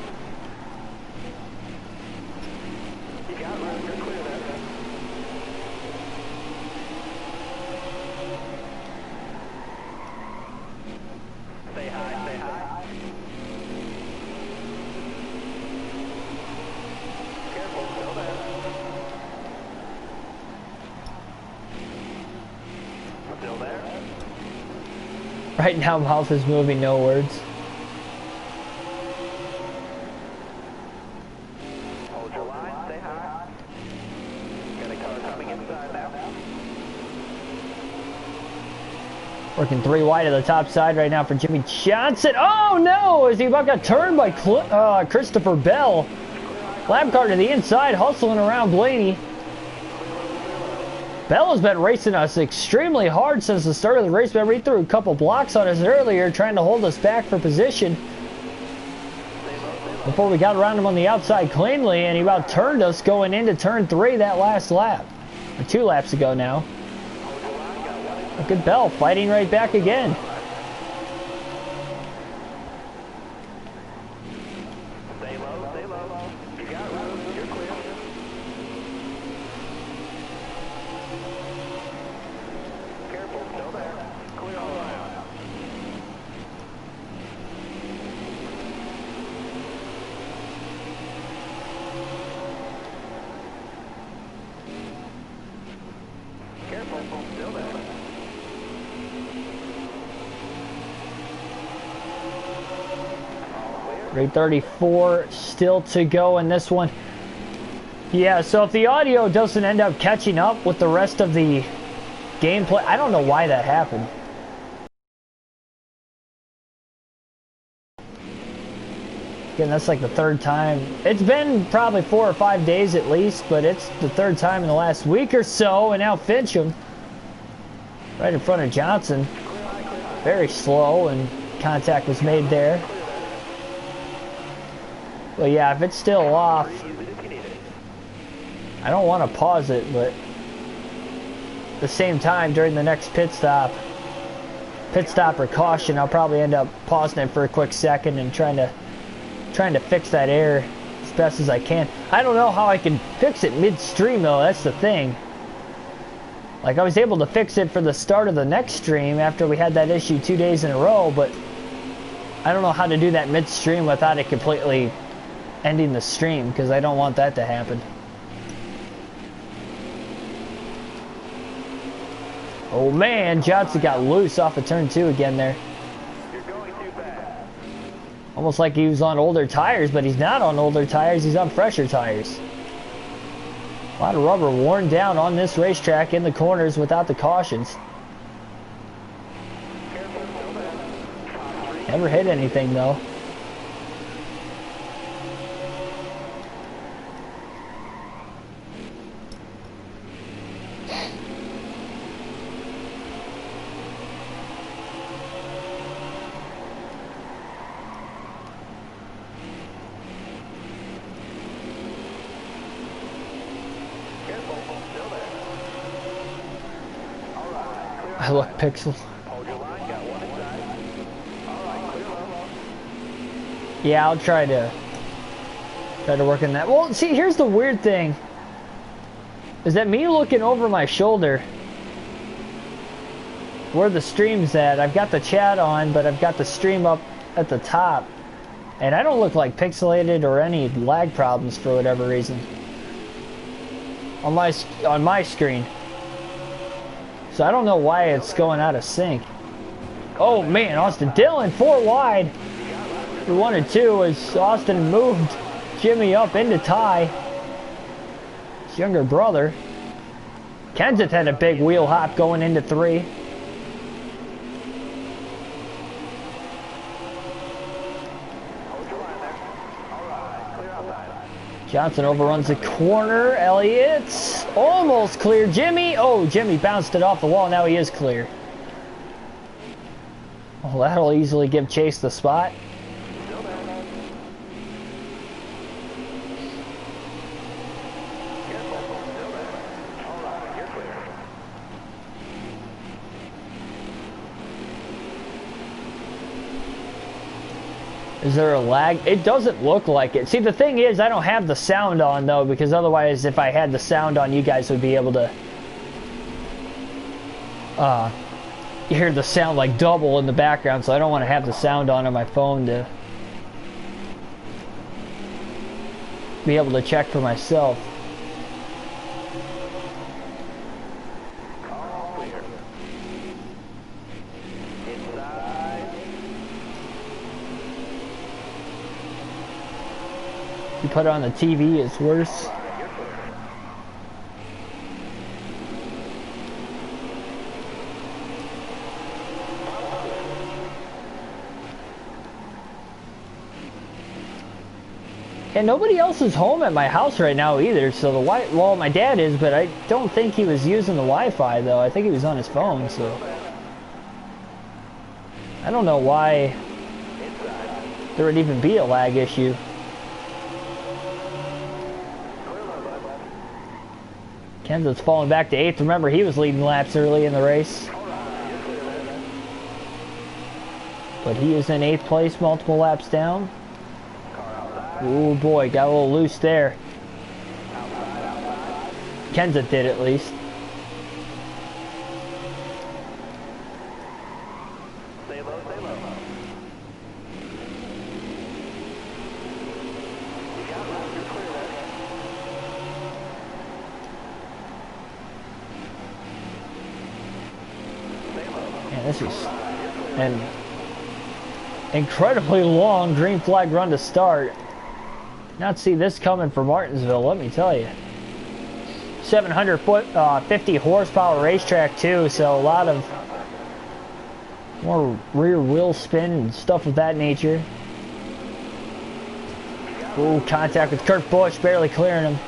Right now, mouth is moving, no words. Hold your line, stay high. Got a car coming inside now. Working 3 wide to the top side right now for Jimmy Johnson. Oh no! As he about got turned by Christopher Bell. Lap car to the inside, hustling around Blaney. Bell has been racing us extremely hard since the start of the race. Remember, he threw a couple blocks on us earlier, trying to hold us back for position before we got around him on the outside cleanly, and he about turned us going into turn 3 that last lap. Or 2 laps ago now. Look at Bell fighting right back again. Stay low, stay low. You got room, you're clear. Careful, still there. Clear all around. Careful, still there. 3:34 still to go in this one. Yeah, so if the audio doesn't end up catching up with the rest of the gameplay, I don't know why that happened. Again, that's like the 3rd time. It's been probably 4 or 5 days at least, but it's the 3rd time in the last week or so, and now Fincham right in front of Johnson. Very slow, and contact was made there. Well, yeah, if it's still off, I don't want to pause it, but at the same time, during the next pit stop or caution, I'll probably end up pausing it for a quick second and trying to fix that error as best as I can. I don't know how I can fix it midstream, though. That's the thing. Like, I was able to fix it for the start of the next stream after we had that issue 2 days in a row, but I don't know how to do that midstream without it completely ending the stream, because I don't want that to happen. Oh man, Johnson got loose off of turn 2 again there. You're going too fast. Almost like he was on older tires, but he's not on older tires, he's on fresher tires. A lot of rubber worn down on this racetrack in the corners without the cautions. Never hit anything though. I look pixel. Yeah, I'll try to work on that. Well, see, here's the weird thing. Is that me looking over my shoulder where the stream's at? I've got the chat on, but I've got the stream up at the top. And I don't look like pixelated or any lag problems for whatever reason. On my screen. So I don't know why it's going out of sync. Oh man, Austin Dillon 4 wide. We 1 and 2 as Austin moved Jimmy up into tie. His younger brother. Kenseth had a big wheel hop going into 3. Johnson overruns the corner. Elliott's almost clear. Jimmy. Oh, Jimmy bounced it off the wall. Now he is clear. Well, that'll easily give Chase the spot. Is there a lag? It doesn't look like it. See, the thing is, I don't have the sound on, though, because otherwise, if I had the sound on, you guys would be able to hear the sound like double in the background, so I don't want to have the sound on my phone to be able to check for myself. You put it on the TV, it's worse. And nobody else is home at my house right now either, so the well, my dad is, but I don't think he was using the Wi-Fi though. I think he was on his phone, so I don't know why there would even be a lag issue. Kenseth's falling back to 8th. Remember, he was leading laps early in the race. But he is in 8th place, multiple laps down. Oh boy, got a little loose there. Kenseth did at least. Stay low, stay low. You got room, you're clear there. Stay low. Man, this is an incredibly long green flag run to start. Not see this coming for Martinsville, let me tell you. 750 horsepower racetrack too, so a lot of more rear wheel spin and stuff of that nature. Ooh, contact with Kurt Busch, barely clearing him.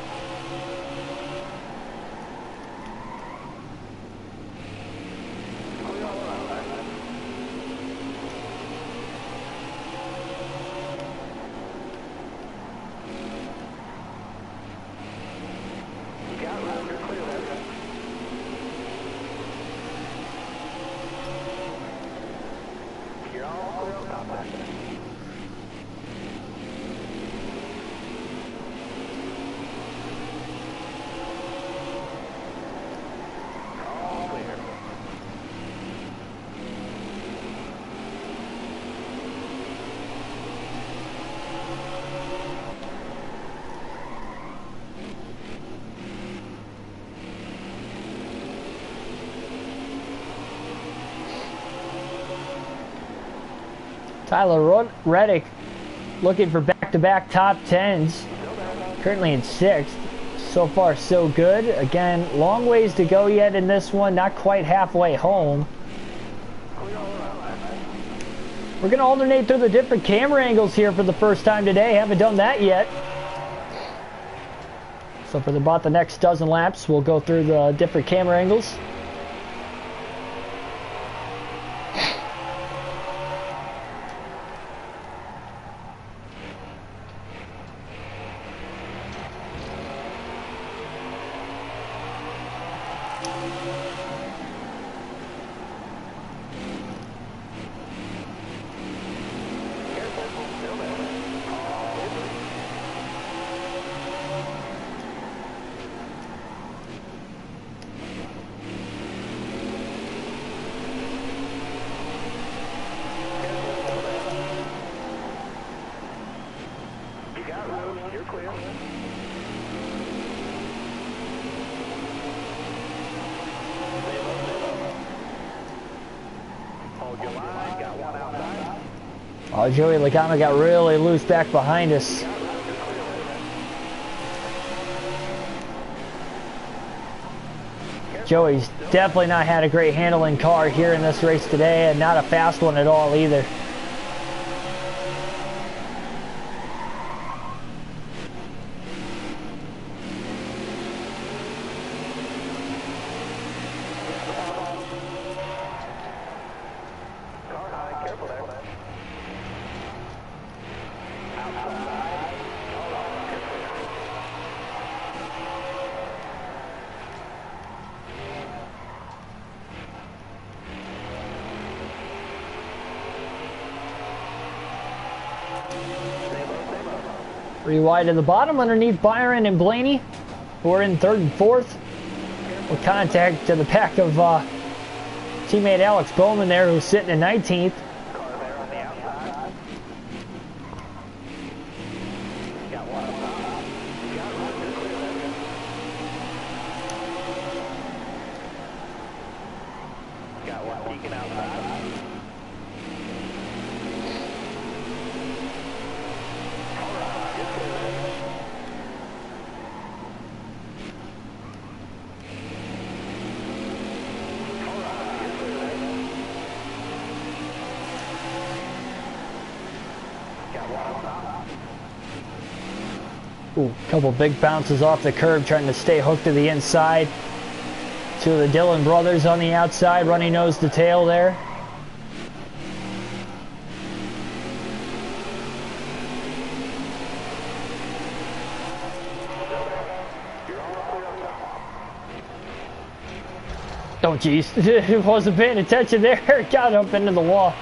Tyler Reddick looking for back-to-back top 10s. Currently in 6th. So far, so good. Again, long ways to go yet in this one. Not quite halfway home. We're going to alternate through the different camera angles here for the first time today. Haven't done that yet. So for about the next dozen laps, we'll go through the different camera angles. Oh, Joey Logano got really loose back behind us. Joey's definitely not had a great handling car here in this race today, and not a fast one at all either. Three wide to the bottom underneath Byron and Blaney, who are in 3rd and 4th. With contact to the back of teammate Alex Bowman there, who's sitting in 19th. Ooh, couple big bounces off the curb, trying to stay hooked to the inside. Two of the Dillon brothers on the outside, runny nose to tail there. Oh geez, wasn't paying attention there. Got up into the wall.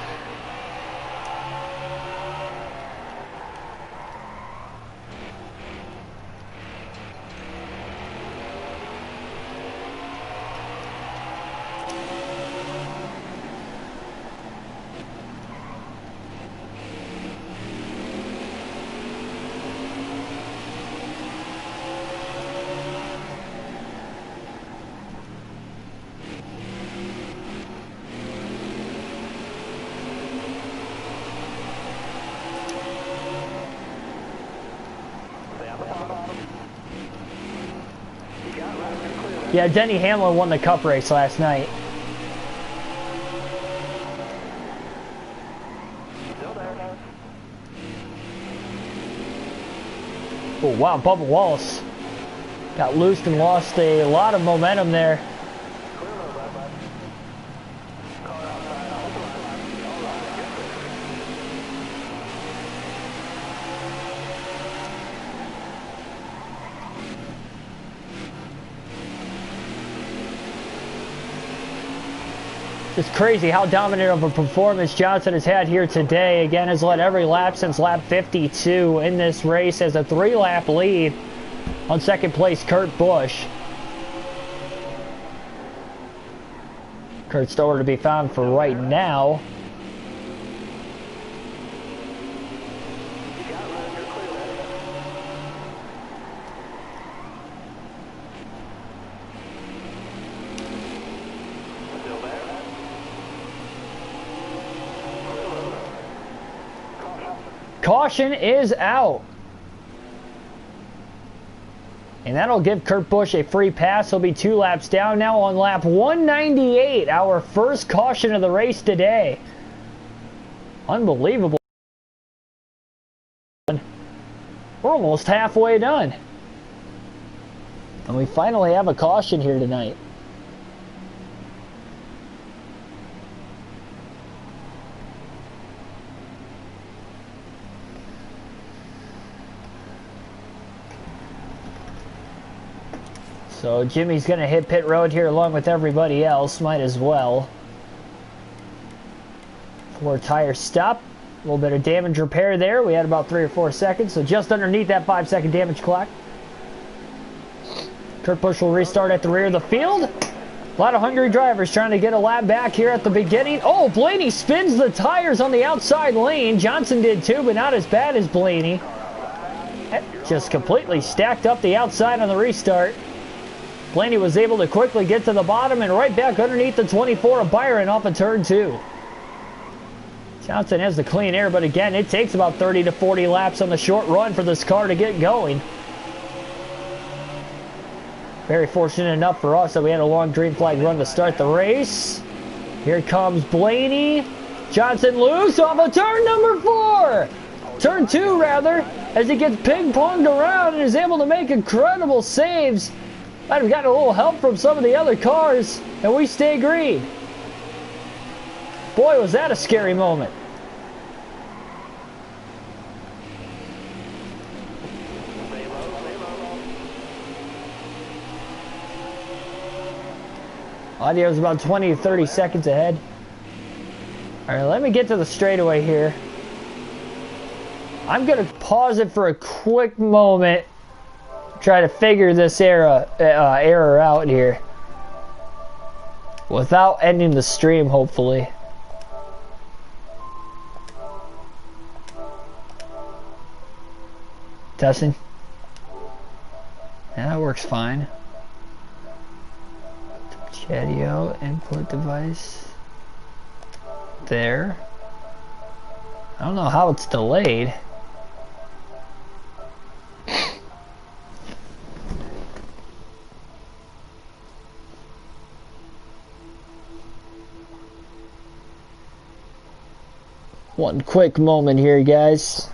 Yeah, Denny Hamlin won the Cup race last night. Oh wow, Bubba Wallace got loosed and lost a lot of momentum there. It's crazy how dominant of a performance Johnson has had here today. Again, has led every lap since lap 52 in this race, has a 3-lap lead on second place Kurt Busch. Kurt's nowhere to be found for right now. Caution is out. And that'll give Kurt Busch a free pass. He'll be 2 laps down now on lap 198. Our first caution of the race today. Unbelievable. We're almost halfway done. And we finally have a caution here tonight. So Jimmy's going to hit pit road here along with everybody else. Might as well. 4 tire stop. A little bit of damage repair there. We had about 3 or 4 seconds. So just underneath that 5-second damage clock. Kurt Busch will restart at the rear of the field. A lot of hungry drivers trying to get a lap back here at the beginning. Oh, Blaney spins the tires on the outside lane. Johnson did too, but not as bad as Blaney. Just completely stacked up the outside on the restart. Blaney was able to quickly get to the bottom and right back underneath the 24 of Byron off of turn 2. Johnson has the clean air, but again, it takes about 30 to 40 laps on the short run for this car to get going. Very fortunate enough for us that we had a long green flag run to start the race. Here comes Blaney. Johnson loose off of turn number 4. Turn 2, rather, as he gets ping-ponged around and is able to make incredible saves. Might have gotten a little help from some of the other cars, and we stay green. Boy, was that a scary moment. Audio's about 20 to 30 seconds ahead. All right, let me get to the straightaway here. I'm going to pause it for a quick moment. Try to figure this error out here without ending the stream, hopefully. Testing. Yeah, that works fine. Chatio input device. There. I don't know how it's delayed. One quick moment here, guys.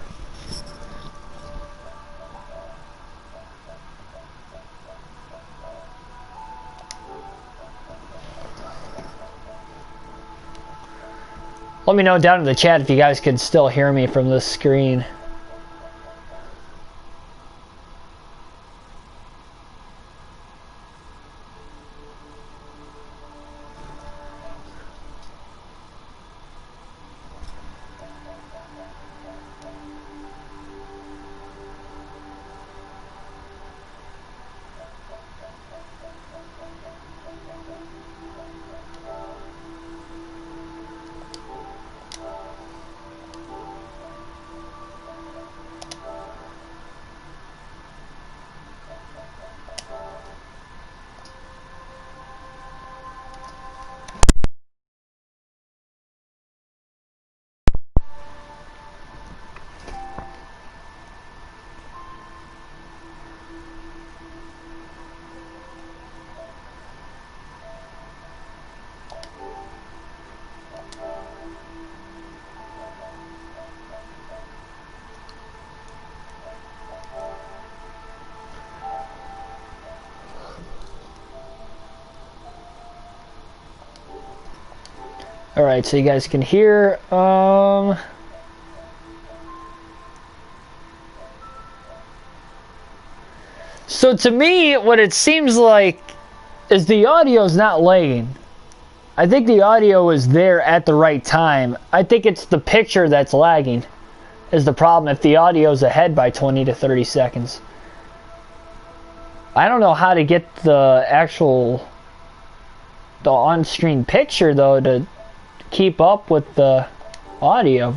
Let me know down in the chat if you guys can still hear me from this screen. Alright, so you guys can hear, so to me, what it seems like is the audio's not lagging. I think the audio is there at the right time. I think it's the picture that's lagging is the problem if the audio's ahead by 20 to 30 seconds. I don't know how to get the on-screen picture though to keep up with the audio.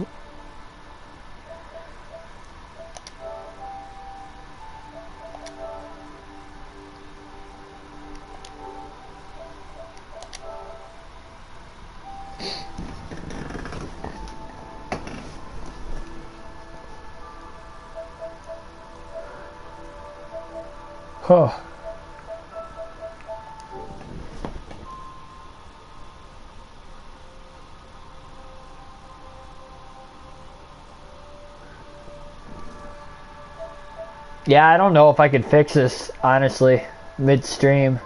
Huh. Yeah, I don't know if I could fix this, honestly, midstream.